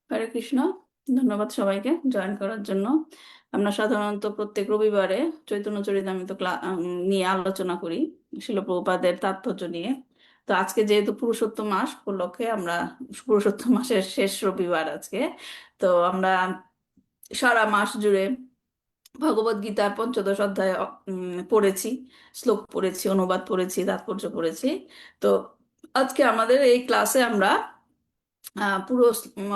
হরে কৃষ্ণ। ধন্যবাদ সবাইকে জয়েন করার জন্য। আমরা সাধারণত প্রত্যেক রবিবারে চৈতন্য চরিতামৃত নিয়ে আলোচনা করি, শিল প্রভুপাদের তাৎপর্য নিয়ে। তো আজকে যেহেতু পুরুষোত্তম মাস উপলক্ষে আমরা পুরুষোত্তম মাসের শেষ রবিবার আজকে, তো আমরা সারা মাস জুড়ে ভগবদ গীতার পঞ্চদশ অধ্যায় পড়েছি, শ্লোক পড়েছি, অনুবাদ পড়েছি, তাৎপর্য পড়েছি। তো আজকে আমাদের এই ক্লাসে আমরা পুরো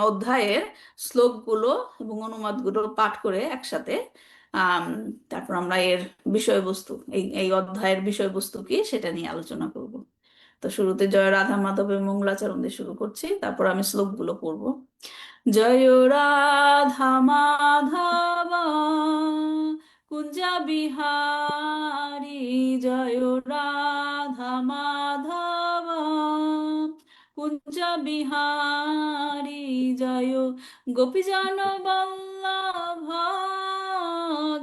অধ্যায়ের শ্লোকগুলো এবং অনুবাদগুলো পাঠ করে একসাথে আম, তারপর আমরা এর বিষয়বস্তু, এই এই অধ্যায়ের বিষয়বস্তু কি সেটা নিয়ে আলোচনা করব। তো শুরুতে জয় রাধা মাধবের মঙ্গলাচরণ দিয়ে শুরু করছি, তারপর আমি শ্লোকগুলো পড়বো। জয় রাধা মাধব কুঞ্জ বিহারী, জয় রাধা মাধব কুঞ্জ বিহারী, জয় গোপীজন বল্লভ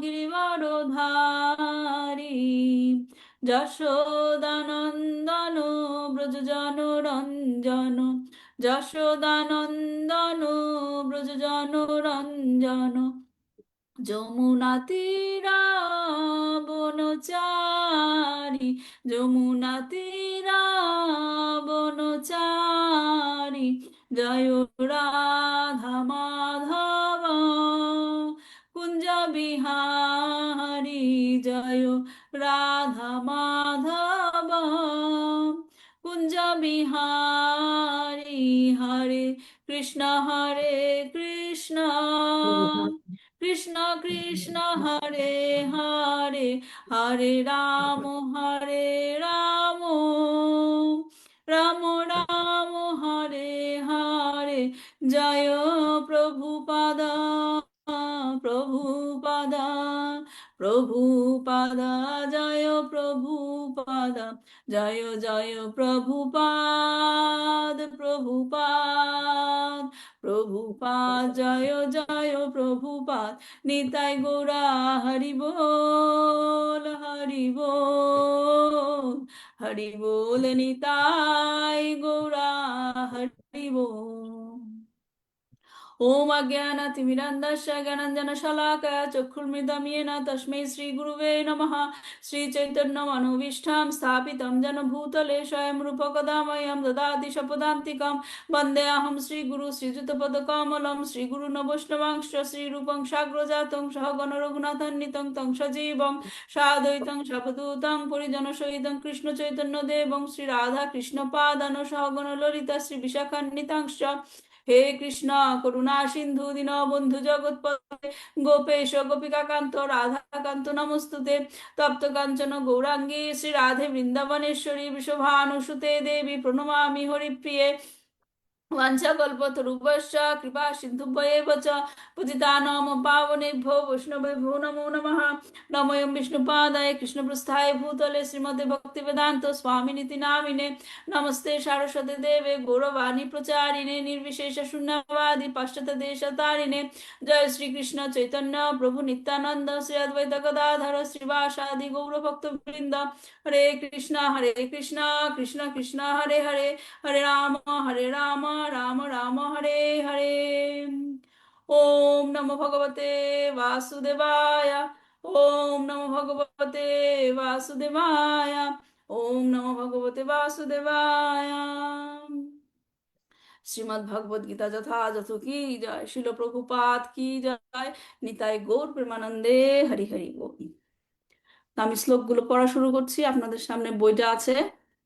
গিরিবরধারী, যশোদানন্দন ব্রজজন রঞ্জন, যশোদানন্দন ব্রজজন রঞ্জন, যমুনা তীরাবনচারী, যমুনা তীরাবনচারী, জয় রাধা মাধব কুঞ্জ বিহারী, জয় রাধা মাধব কুঞ্জ বিহারী। হরে কৃষ্ণ হরে কৃষ্ণ, কৃষ্ণ কৃষ্ণ হরে হরে, হরে রাম হরে রাম, রাম রাম হরে হরে। জয় প্রভুপাদ, প্রভুপাদ, প্রভুপাদ, জয় প্রভুপাদ, জয় জয় প্রভুপাদ, প্রভুপাদ, প্রভুপাদ, জয় জয় প্রভুপাদ। নিতাই গৌরা হরি বল, হরি বল, হরি বল, নিতাই গৌরা হরি বল। ওম অজ্ঞানাতিমিরান্ধস্য জ্ঞানাঞ্জনশলাকয়া চক্ষুর্মিলিতমেন তস্मै শ্রীগুরুবে নমঃ। শ্রীচৈতন্যমনোভীষ্টাং স্থাপিतं येन भूतले स्वयं रूपकदा मह्यं ददाति स्वपदान्तिकं। वन्देऽहं श्रीगुरु श्रीयुतपदकमलं, श्रीगुरुन् वैष्णवांश्च श्रीरूपं साग्रजातं सहगण रघुनाथान्वितं तं सजीवं साद्वैतं सावधूतं परिजनसहितं कृष्णचैतन्यदेवं श्रीराधाकृष्णपादान् सहगण ललिता श्रीविशाखान्वितांश्च। হে কৃষ্ণ করুণা সিন্ধু দীনবন্ধু জগৎপতে, গোপেশ গোপিকা কান্ত রাধাকান্ত নমস্তুতে। তপ্ত কাঞ্চন গৌরাঙ্গী শ্রী রাধে বৃন্দাবনেশ্বরী বৃষভানুসুতে দেবী প্রণমামি হরিপ্রিয়ে। वाञ्छाकल्पतरुभ्यश्च कृपा सिन्धुभ्येव च पतितानां पावनेभ्यो वैष्णवेभ्यो नमो नमः। नमोऽयं विष्णुपादाय कृष्णपृष्ठाय भूतले श्रीमते भक्तिवेदान्त स्वामिनिति नामिने। नमस्ते सारस्वती देवे गौरवाणी प्रचारिणे निर्विशेष शून्यवादी पाश्चात्य देशतारिणे। जय श्री कृष्ण चैतन्य प्रभु नित्यानंद श्री अद्वैत गदाधर श्रीवासादि गौरभक्तवृंद। हरे कृष्णा कृष्ण कृष्ण हरे हरे, हरे राम राम राम हरे हरे। ओम नमो भगवते वासुदेवाय, ओम नमो भगवते वासुदेवाय, ओम नमो भगवते वासुदेवाय। শ্রীমদ্ ভগবদ গীতা যথাযথ কি জয়, শিল প্রভুপাদ কি জয়, নিতাই গৌর প্রেমানন্দে হরি হরি বল। আমি শ্লোকগুলো পড়া শুরু করছি, আপনাদের সামনে বইটা আছে,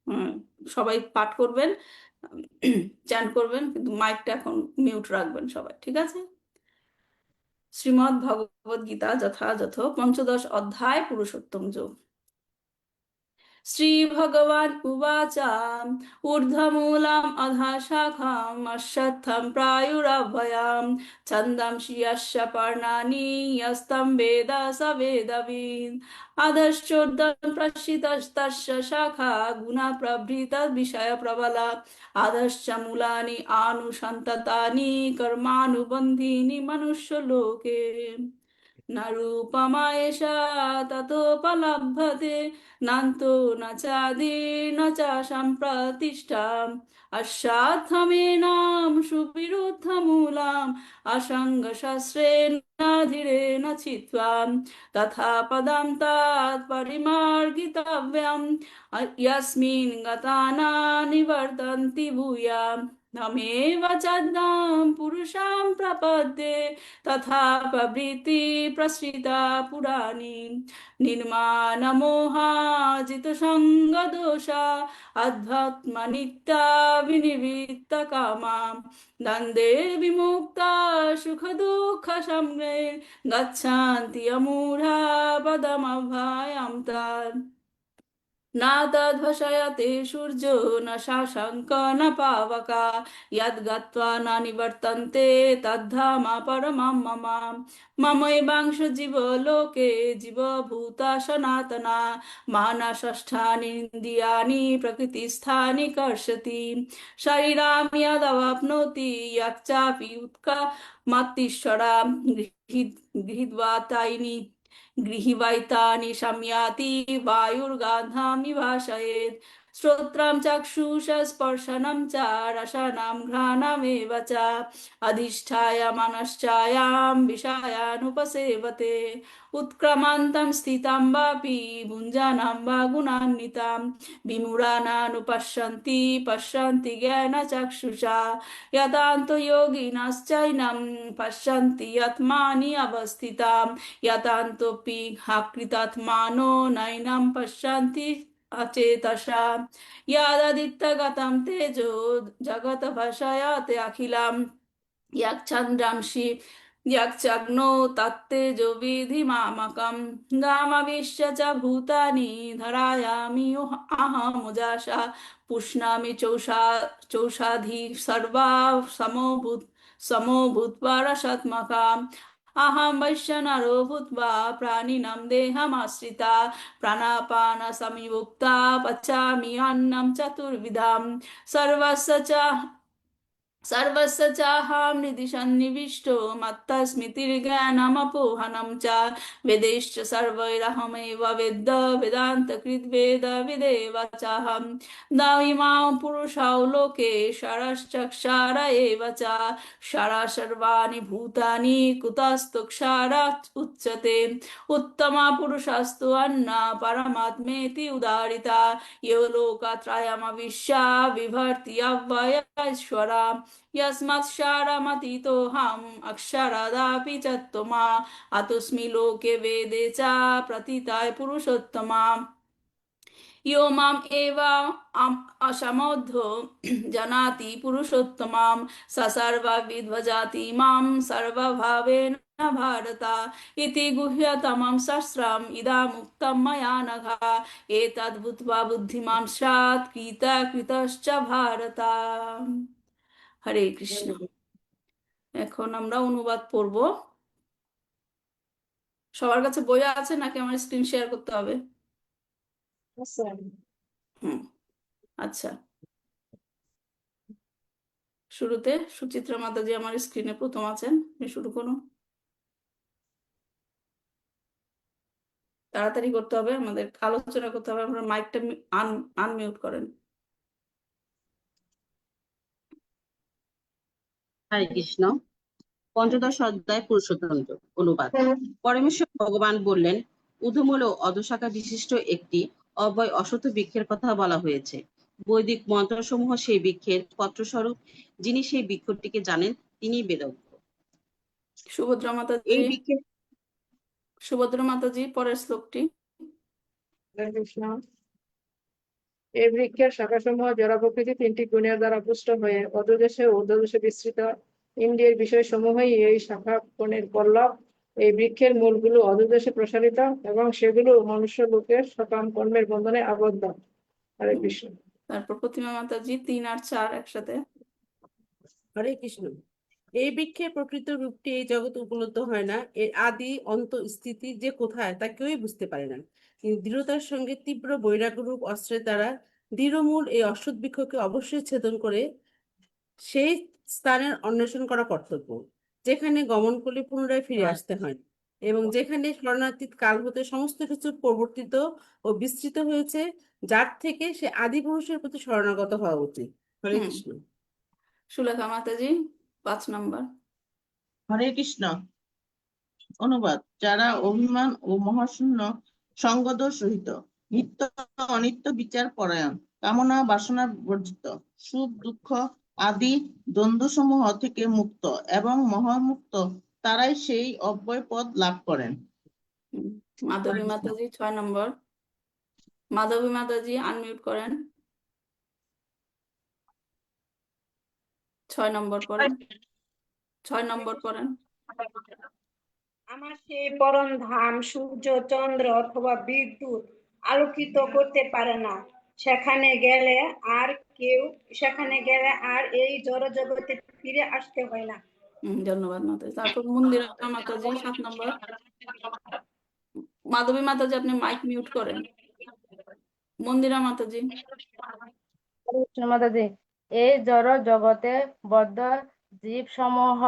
উম, সবাই পাঠ করবেন, চ্যান্ট করবেন, কিন্তু মাইকটা এখন মিউট রাখবেন সবাই, ঠিক আছে? শ্রীমদ্ ভগবদ গীতা যথাযথ পঞ্চদশ অধ্যায় পুরুষোত্তম যোগ। श्रीभगवान् उवाच ऊर्ध्वमूलम् अधः शाखाम् अश्वत्थं प्रायुरव्ययम् छन्दांसि यस्य पर्णानि यस्तं वेद स वेदवित् अधश्चोर्ध्वं प्रस्थितस्तस्य शाखा गुणा प्रभृता विषयप्रबला अधश्च मूलानि आनुसन्ततानि कर्मानुबन्धीनि मनुष्यलोके। न रूपमा एषा ततोपलभ्यते नान्तो न चादिर्न च सम्प्रतिष्ठाम् अश्वात्थमेनां सुविरुद्धमूलाम् असङ्गशस्त्रेण धीरेण छित्त्वा तथा पदान्तात् परिमार्गितव्यम् यस्मिन् गता न निवर्तन्ति भूयाम् तमेव चद्दां पुरुषां प्रपद्ये तथा प्रवृत्ति प्रसृता पुराणी निर्माणमोहाजितसङ्गदोषा अध्यात्मनित्या विनिवृत्तकामा द्वन्द्वे विमुक्ता सुखदुःखसंज्ञे गच्छन्ति अमूढा पदमभयं तान् न तद्भषयते सूर्यो न शशाङ्क न पावका यद्गत्वा न निवर्तन्ते तद्धाम परमं मम ममैवांशो जीवलोके जीवभूता सनातना मानसष्ठानीन्द्रियाणि प्रकृतिस्थानि कर्षति शरीरां यदवाप्नोति यच्चापि उत्कमत्तीश्वरा गृहीत्वा तानि गृहीवैतानि शम्याति वायुर्गाधां निभाषयेत् श्रोत्रं चक्षुषस्पर्शनं च रसनं घ्राणमेव च अधिष्ठाय मनश्चायं विषयानुपसेवते उत्क्रमान्तं स्थितं वापि भुञ्जनं वा गुणान्वितं विमूढानानुपश्यन्ति पश्यन्ति ज्ञानचक्षुषा यतान्तो योगिनश्चैनं पश्यन्ति यत्मानि अवस्थिताम् यतान्तोऽपि कृतात्मानो नैनं पश्यन्ति अचेतसा यददित्यगतं तेजो जगत् भासयते अखिलं यच्चन्द्रांसि यच्चग्नो तत्तेजो विधिमामकं गामविश्य च भूतानि धरायामि अहमुजासा पुष्णामि चौषाधि सर्वा समो भूत्वा रसात्मकाम् अहं वैश्वानरो भूत्वा प्राणिनां देहमाश्रिता प्राणापानसंयुक्ता पचामि अन्नं चतुर्विधं सर्वस्य च सर्वस्य चाहं हृदि सन्निविष्टो मत्तस्मृतिर्ज्ञानमपोहनं च वेदैश्च सर्वैरहमेव वेद् वेदान्तकृद्वेद विदेव चाहं दाविमां पुरुषौ लोके क्षरश्चक्षार एव च क्षर सर्वाणि भूतानि कुतस्तुक्षार उच्यते उत्तमा पुरुषस्तु अन्ना परमात्मेति उदारिता यो लोकत्रयमविश्या विभर्ति अव्ययैश्वरा यस्मात्क्षरमतीतोऽहम् अक्षरादापि च त्वमा अतोऽस्मि लोके वेदे च प्रथिताय पुरुषोत्तमा यो माम् एव असमोद्धो जानाति पुरुषोत्तमां स सर्वविद्भजाति मां सर्वभावेन भारत इति गुह्यतमं शास्त्रम् इदमुक्तं मया नघ एतद्भूत्वा बुद्धिमान् स्यात् कृतश्च भारत হরে কৃষ্ণ এখন আমরা অনুবাদ পড়ব সবার কাছে বই আছে নাকি আমার স্ক্রিন শেয়ার করতে হবে হুম আচ্ছা শুরুতে সুচিত্রা মাতাজি আমার স্ক্রিনে প্রথম আছেন শুরু করুন তাড়াতাড়ি করতে হবে আমাদের আলোচনা করতে হবে আপনারা মাইকটা আনমিউট করেন হরে কৃষ্ণ। পঞ্চদশ অধ্যায় পুরুষতন্ত্র অনুবাদ। পরমেশ্বর ভগবান বললেন, ঊর্ধ্বমূল ও অধঃশাখা বিশিষ্ট একটি অব্যয় অশ্বত্থ বৃক্ষের কথা বলা হয়েছে। বৈদিক মন্ত্রসমূহ সেই বৃক্ষের পত্রস্বরূপ। যিনি সেই বৃক্ষটিকে জানেন তিনি বেদজ্ঞ। সুভদ্রা মাতাজি সুভদ্রা মাতাজি পরের শ্লোকটি। এই বৃক্ষের শাখাসমূহ জড় প্রকৃতি তিনটি গুণের দ্বারা পুষ্ট হয়ে অধোদেশে ও ঊর্ধ্বদেশে বিস্তৃত। ইন্দ্রিয়ের বিষয়সমূহই এই শাখা কোণের পল্লব। এই বৃক্ষের মূলগুলো অধোদেশে প্রসারিত এবং সেগুলো মনুষ্য লোকের সকাম কর্মের বন্ধনে আবদ্ধ। হরে কৃষ্ণ। তারপর প্রতিমা মাতাজি 3 আর 4 একসাথে। হরে কৃষ্ণ। এই বৃক্ষের প্রকৃত রূপটি এই জগৎ উপলব্ধ হয় না। এর আদি অন্ত স্থিতি যে কোথায় তা কেউই বুঝতে পারে না। কিন্তু দৃঢ়তার সঙ্গে তীব্র বৈরাগ্য রূপ অস্ত্রের দ্বারা দৃঢ়মূল এই অশ্বত্থ বৃক্ষকে অবশ্যই ছেদন করে সেই স্থানের অন্বেষণ করা কর্তব্য, যেখানে গমন করলে পুনরায় ফিরে আসতে হয়। এবং যেখানে স্মরণাতীত কাল হতে সমস্ত কিছু প্রবর্তিত ও বিস্তৃত হয়েছে, যার থেকে সে আদি পুরুষের প্রতি শরণাগত হওয়া উচিত। হরে হুম। কৃষ্ণ। সুলেখা মাতাজি 5 নম্বর। হরে কৃষ্ণ। অনুবাদ: যারা অভিমান ও মহাশূন্য সঙ্গদোষ রহিত, নিত্য অনিত্য বিচার পরায়ণ, কামনা বাসনা বর্জিত, সুখ দুঃখ আদি দ্বন্দ্বসমূহ থেকে মুক্ত এবং মহামুক্ত, তারাই সেই অব্যয় পদ লাভ করেন। মাধবী মাতাজি 6 নম্বর। মাধবী মাতাজি আনমিউট করেন। 6 নম্বর পড়েন। 6 নম্বর পড়েন। আমার সেই পরম ধাম সূর্য চন্দ্র অথবা বিদ্যুৎ আলোকিত করতে পারে না। সেখানে গেলে আর এই জড় জগতে ফিরে আসতে হয় না। ধন্যবাদ মাতাজি। তারপর মন্দিরা মাতাজি 7 নম্বর। মাধবী মাতাজি আপনি মাইক মিউট করেন। মন্দিরা মাতাজি। মাতাজি, এই জড় জগতে বদ্ধ জীব সমূহ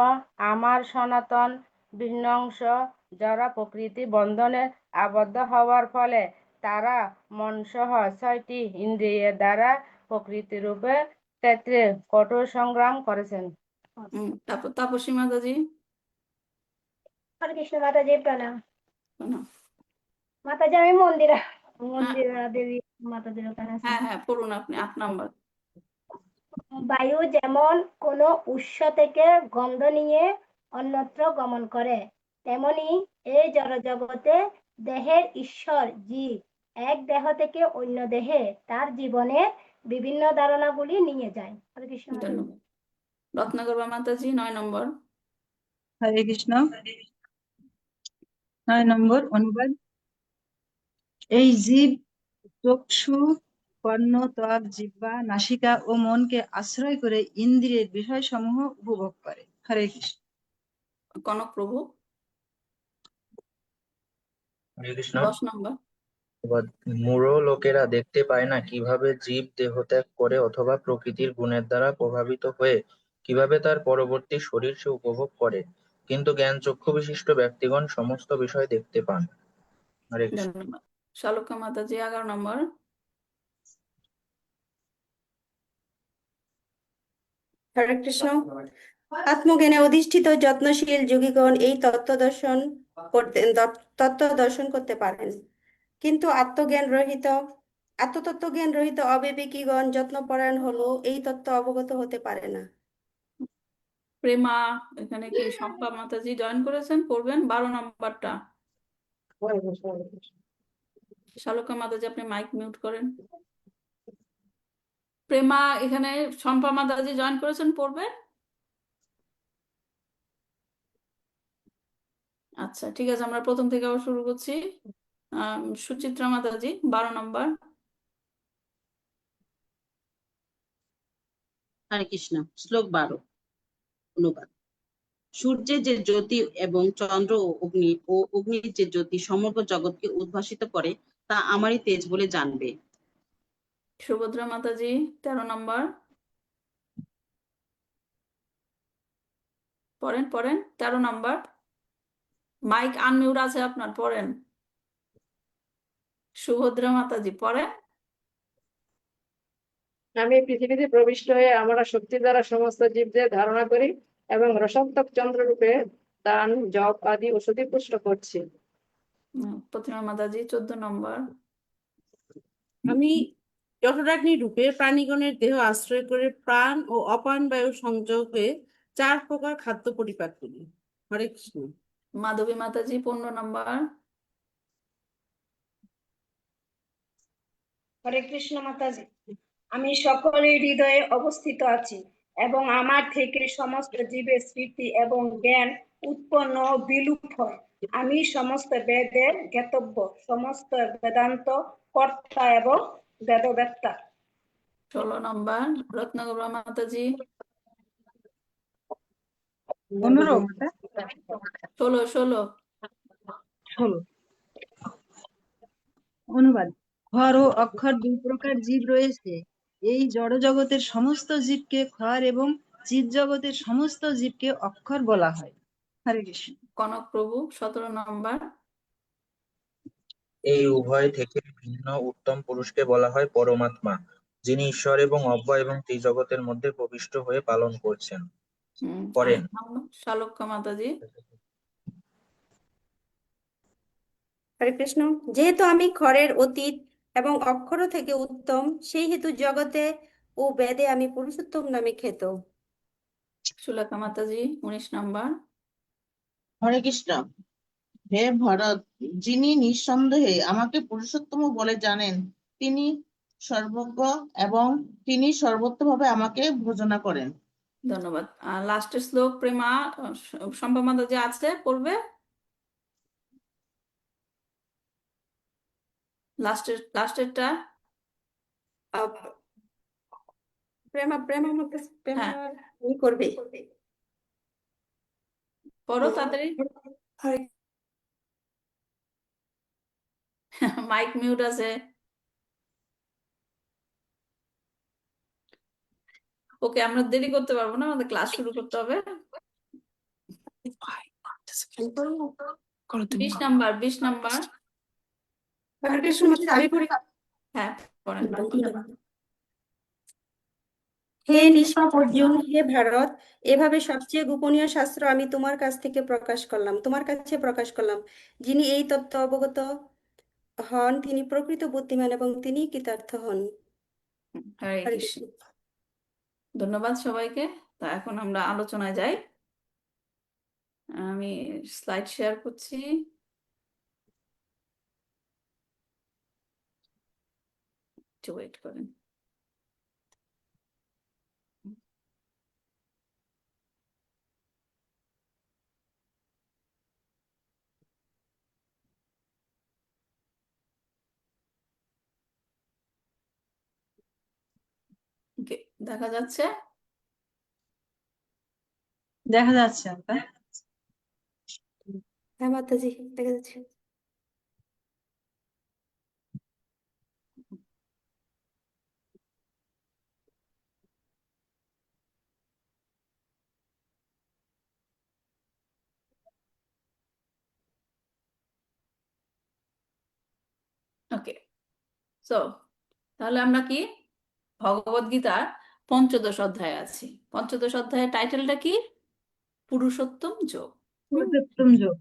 আমার সনাতন বিধ্বংস জড় প্রকৃতি বন্ধনে আবদ্ধ হওয়ার ফলে তারা মনসহ 6টি ইন্দ্রিয়ের দ্বারা প্রকৃতি রূপে ক্ষেত্রে কঠোর সংগ্রাম করেছেন। তারপর তাপসী মাতাজি। হরে কৃষ্ণ মাতাজি প্রণাম। প্রণাম। মাতাজি আমি মন্দিরা দেবী মাতাজির ওখানে আছি। হ্যাঁ পড়ুন আপনি 8 নম্বর। বায়ু যেমন কোনো উৎস থেকে গন্ধ নিয়ে অন্যত্র গমন করে, তেমনি এই জড়জগতে দেহের ঈশ্বর জীব এক দেহ থেকে অন্য দেহে তার জীবনে বিভিন্ন ধারণাগুলি নিয়ে যায়। হরে কৃষ্ণ মাতাজি। ধন্যবাদ। রত্নাকর মাতাজি 9 নম্বর। হরে কৃষ্ণ। 9 নম্বর। অনুবাদ: এই জীব চক্ষু, কর্ণ, ত্বক, জিহ্বা, নাসিকা ও মনকে আশ্রয় করে ইন্দ্রিয়ের বিষয়সমূহ উপভোগ করে। হরে কৃষ্ণ। কনক প্রভু হরে কৃষ্ণ। 10 নম্বর। মূঢ় লোকেরা দেখতে পায় না কিভাবে জীব দেহত্যাগ করে অথবা প্রকৃতির গুণের দ্বারা প্রভাবিত হয়ে কিভাবে তার পরবর্তী শরীর সে উপভোগ করে, কিন্তু জ্ঞান চক্ষু বিশিষ্ট ব্যক্তিগণ সমস্ত বিষয় দেখতে পান। হরে কৃষ্ণ। ধন্যবাদ। শালুকা মাতাজি 11 নম্বর। হরে কৃষ্ণ। আত্মজ্ঞানে অধিষ্ঠিত যত্নশীল যোগীগণ এই তত্ত্ব দর্শন করতে পারেন, কিন্তু আত্মতত্ত্বজ্ঞান রহিত অবিবেকীগণ যত্নপরায়ণ হলেও এই তত্ত্ব অবগত হতে পারে না। প্রেমা এখানে কি শম্পা মাতাজি জয়েন করেছেন, পড়বেন 12 নম্বরটা। শালুকা মাতাজি আপনি মাইক মিউট করেন। প্রেমা এখানে শম্পা মাতাজি জয়েন করেছেন, পড়বেন। আচ্ছা ঠিক আছে, আমরা প্রথম থেকে আবার শুরু করছি। সুচিত্রা মাতাজি 12 নম্বর। হরে কৃষ্ণ। শ্লোক 12। অনুবাদ: সূর্যের যে জ্যোতি এবং চন্দ্র ও অগ্নির যে জ্যোতি সমগ্র জগৎকে উদ্ভাসিত করে, তা আমারই তেজ বলে জানবে। সুভদ্রা মাতাজি 13 নম্বর। পড়েন 13 নম্বর। মাইক আনমিউট আছে আপনার, পড়েন। সুভদ্রা মাতাজি পড়েন। আমি পৃথিবীতে প্রবিষ্ট হয়ে আমরা শক্তি দ্বারা সমস্ত জীবদের ধারণা করি এবং রসাত্মক চন্দ্ররূপে দান জপ আদি ওষুধি পুষ্ট করছি। প্রতিমা মাতাজি 14 নম্বর। আমি জঠরাগ্নি রূপে প্রাণীগণের দেহ আশ্রয় করে প্রাণ ও অপান বায়ু সংযোগে 4 প্রকার খাদ্য পরিপাক করি। হরে কৃষ্ণ। মাধবী মাতাজি 15 নম্বর। হরে কৃষ্ণ মাতাজি, আমি সকলের হৃদয়ে অবস্থিত আছি এবং আমার থেকে সমস্ত জীবের স্মৃতি এবং জ্ঞান উৎপন্ন ও বিলুপ হয়। আমি সমস্ত বেদের জ্ঞাতব্য, সমস্ত বেদান্ত কর্তা এবং বেদবেত্তা। 16 নম্বর। রত্নাকর মাতাজি 15 মাতা 16। অনুবাদ: ক্ষর ও অক্ষর 2 প্রকার জীব রয়েছে। এই জড় জগতের সমস্ত জীবকে ক্ষর এবং চিৎ জগতের সমস্ত জীবকে অক্ষর বলা হয়। হরে কৃষ্ণ। কনক প্রভু 17 নম্বর। এই উভয় থেকে ভিন্ন উত্তম পুরুষকে বলা হয় পরমাত্মা, যিনি ঈশ্বর এবং অব্যয় এবং ত্রিজগতের মধ্যে প্রবিষ্ট হয়ে পালন করেন। শালক্য মাতাজি। হরে কৃষ্ণ। যেহেতু আমি ক্ষরের অতীত এবং অক্ষর থেকে উত্তম, সেই হেতু জগতে ও বেদে আমি পুরুষোত্তম নামে খ্যাত। সুলেখা মাতাজি 19 নম্বর। হরে কৃষ্ণ। হে ভরত, যিনি নিঃসন্দেহে আমাকে পুরুষোত্তম বলে জানেন, তিনি সর্বজ্ঞ এবং তিনি সর্বত্রভাবে আমাকে ভোজনা করেন। ধন্যবাদ। লাস্টের শ্লোক প্রেমা শম্পা মাতাজি আছে, পড়বে লাস্টেরটা। আহ, প্রেমা প্রেমা আমাকে প্রেমা হ্যাঁ, ই করবে। পড়ো তাড়াতাড়ি। হরে মাইক মিউট আছে। ওকে, আমরা দেরি করতে পারবো না, আমাদের ক্লাস শুরু করতে হবে। 20 নাম্বার 20 নাম্বার। হরে কৃষ্ণ মাতাজি, আমি পড়ি। হ্যাঁ, পড়েন। হে নিষ্পাপ অর্জুন, হে ভারত, এভাবে সবচেয়ে গোপনীয় শাস্ত্র আমি তোমার কাছে প্রকাশ করলাম। যিনি এই তত্ত্ব অবগত হন, তিনি প্রকৃত বুদ্ধিমান এবং তিনি কৃতার্থ হন। হরে হরে কৃষ্ণ। কৃষ্ণ। ধন্যবাদ সবাইকে। তা এখন আমরা আলোচনায় যাই। আমি স্লাইড শেয়ার করছি। একটু ওয়েট করেন। ওকে, দেখা যাচ্ছে? দেখা যাচ্ছে আপা। হ্যাঁ মাতাজি, দেখা যাচ্ছে। ওকে, সো তাহলে আমরা কি ভগবদ গীতার পঞ্চদশ অধ্যায়ে আছি। পঞ্চদশ অধ্যায়ের টাইটেলটা কি? পুরুষোত্তম যোগ। পুরুষোত্তম যোগ।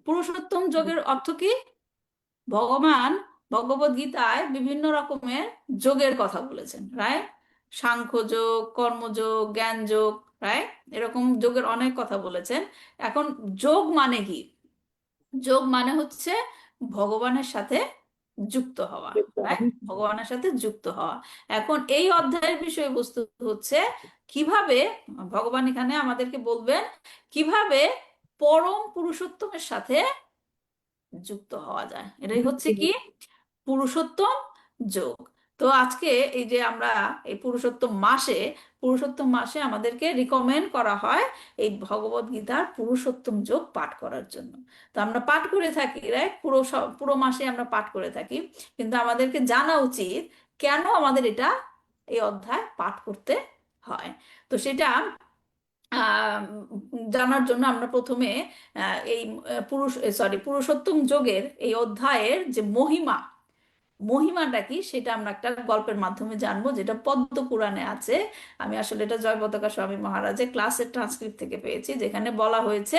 পুরুষোত্তম যোগের অর্থ কি? ভগবান ভগবদ গীতায় বিভিন্ন রকমের যোগের কথা বলেছেন, রাইট? সাংখ্য যোগ, কর্মযোগ, জ্ঞান যোগ, রাইট? এরকম যোগের অনেক কথা বলেছেন। এখন যোগ মানে কি? যোগ মানে হচ্ছে ভগবানের সাথে যুক্ত হওয়া, রাইট? ভগবানের সাথে যুক্ত হওয়া। এখন এই অধ্যায়ের বিষয়বস্তু হচ্ছে কিভাবে ভগবান এখানে আমাদেরকে বলবেন কিভাবে পরম পুরুষোত্তমের সাথে যুক্ত হওয়া যায়। এটাই হচ্ছে কি পুরুষোত্তম যোগ। তো আজকে এই যে আমরা এই পুরুষোত্তম মাসে আমাদেরকে রিকমেন্ড করা হয় এই ভগবদ গীতার পুরুষোত্তম যোগ পাঠ করার জন্য। তো আমরা পাঠ করে থাকি, রাইট? পুরো মাসে আমরা পাঠ করে থাকি, কিন্তু আমাদেরকে জানা উচিত কেন আমাদের এই অধ্যায় পাঠ করতে হয়। তো সেটা জানার জন্য আমরা প্রথমে এই পুরুষোত্তম যোগের এই অধ্যায়ের যে মহিমাটা কি সেটা আমরা একটা গল্পের মাধ্যমে জানবো, যেটা পদ্ম পুরাণে আছে। আমি আসলে এটা জয়পতাকা স্বামী মহারাজের ক্লাসের ট্রান্সক্রিপ্ট থেকে পেয়েছি, যেখানে বলা হয়েছে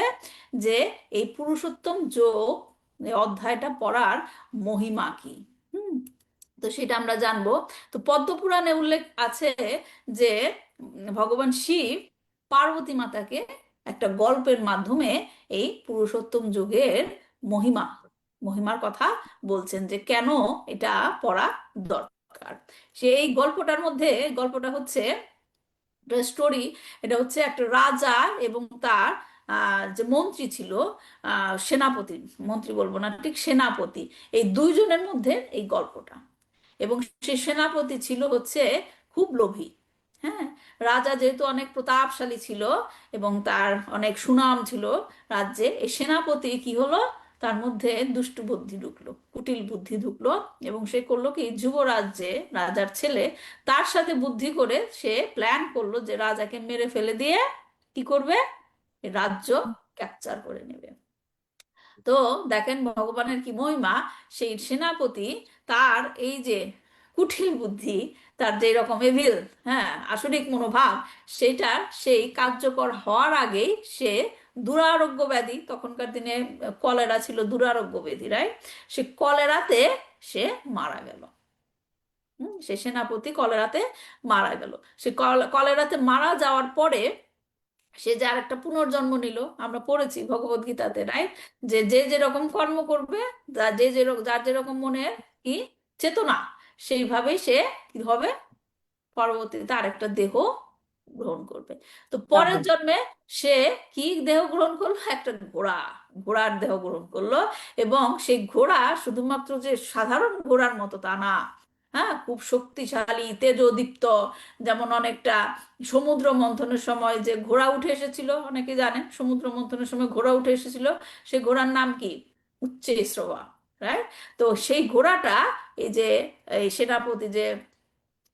যে এই পুরুষোত্তম যোগ এই অধ্যায়টা পড়ার মহিমা কি। তো সেটা আমরা জানবো। তো পদ্ম পুরাণে উল্লেখ আছে যে ভগবান শিব পার্বতী মাতাকে একটা গল্পের মাধ্যমে এই পুরুষোত্তম যুগের মহিমার কথা বলছেন, যে কেন এটা পড়া দরকার। সেই গল্পটা হচ্ছে স্টোরি। এটা হচ্ছে একটা রাজা এবং তার যে মন্ত্রী ছিল, সেনাপতি, মন্ত্রী বলবো না, ঠিক সেনাপতি, এই দুইজনের মধ্যে এই গল্পটা। এবং সে সেনাপতি ছিল হচ্ছে খুব লোভী। হ্যাঁ, রাজা যেহেতু অনেক প্রতাপশালী ছিল এবং তার অনেক সুনাম ছিল রাজ্যে, এই সেনাপতি কি হলো, তার মধ্যে দুষ্টু বুদ্ধি ঢুকলো, কুটিল বুদ্ধি ঢুকলো, এবং সে করলো কি, যুবরাজ যে রাজার ছেলে, তার সাথে বুদ্ধি করে সে প্ল্যান করলো যে রাজাকে মেরে ফেলে দিয়ে কি করবে, রাজ্য ক্যাপচার করে নেবে। তো দেখেন ভগবানের কি মহিমা, সেই সেনাপতি তার এই যে কুটিল বুদ্ধি, তার যে রকম এভিল, হ্যাঁ, আসরিক মনোভাব, সেটা সেই কার্যকর হওয়ার আগেই সে দুরারোগ্য ব্যাধি, তখনকার দিনে কলেরা ছিল দুরারোগ্য ব্যাধি, রাইট, সে কলেরাতে সে মারা গেল। সে সেনাপতি কলেরাতে মারা গেল। সে কলেরাতে মারা যাওয়ার পরে সে যে আর একটা পুনর্জন্ম নিল, আমরা পড়েছি ভগবদ গীতাতে, রাইট, যে যে যেরকম কর্ম করবে, যার যেরকম মনের কি চেতনা, সেইভাবেই সে কি হবে, পরবর্তীতে আরেকটা দেহ গ্রহণ করবে। তো পরের জন্মে সে কি দেহ গ্রহণ করলো, একটা ঘোড়ার দেহ গ্রহণ করলো। এবং সেই ঘোড়া শুধুমাত্র যে সাধারণ ঘোড়ার মতো তা না, হ্যাঁ, খুব শক্তিশালী তেজোদীপ্ত, যেমন অনেকটা সমুদ্র মন্থনের সময় যে ঘোড়া উঠে এসেছিল, অনেকে জানেন সমুদ্র মন্থনের সময় ঘোড়া উঠে এসেছিল, সেই ঘোড়ার নাম কি, উচ্চৈঃশ্রবা, রাইট। তো সেই ঘোড়াটা, এই যে এই সেনাপতি যে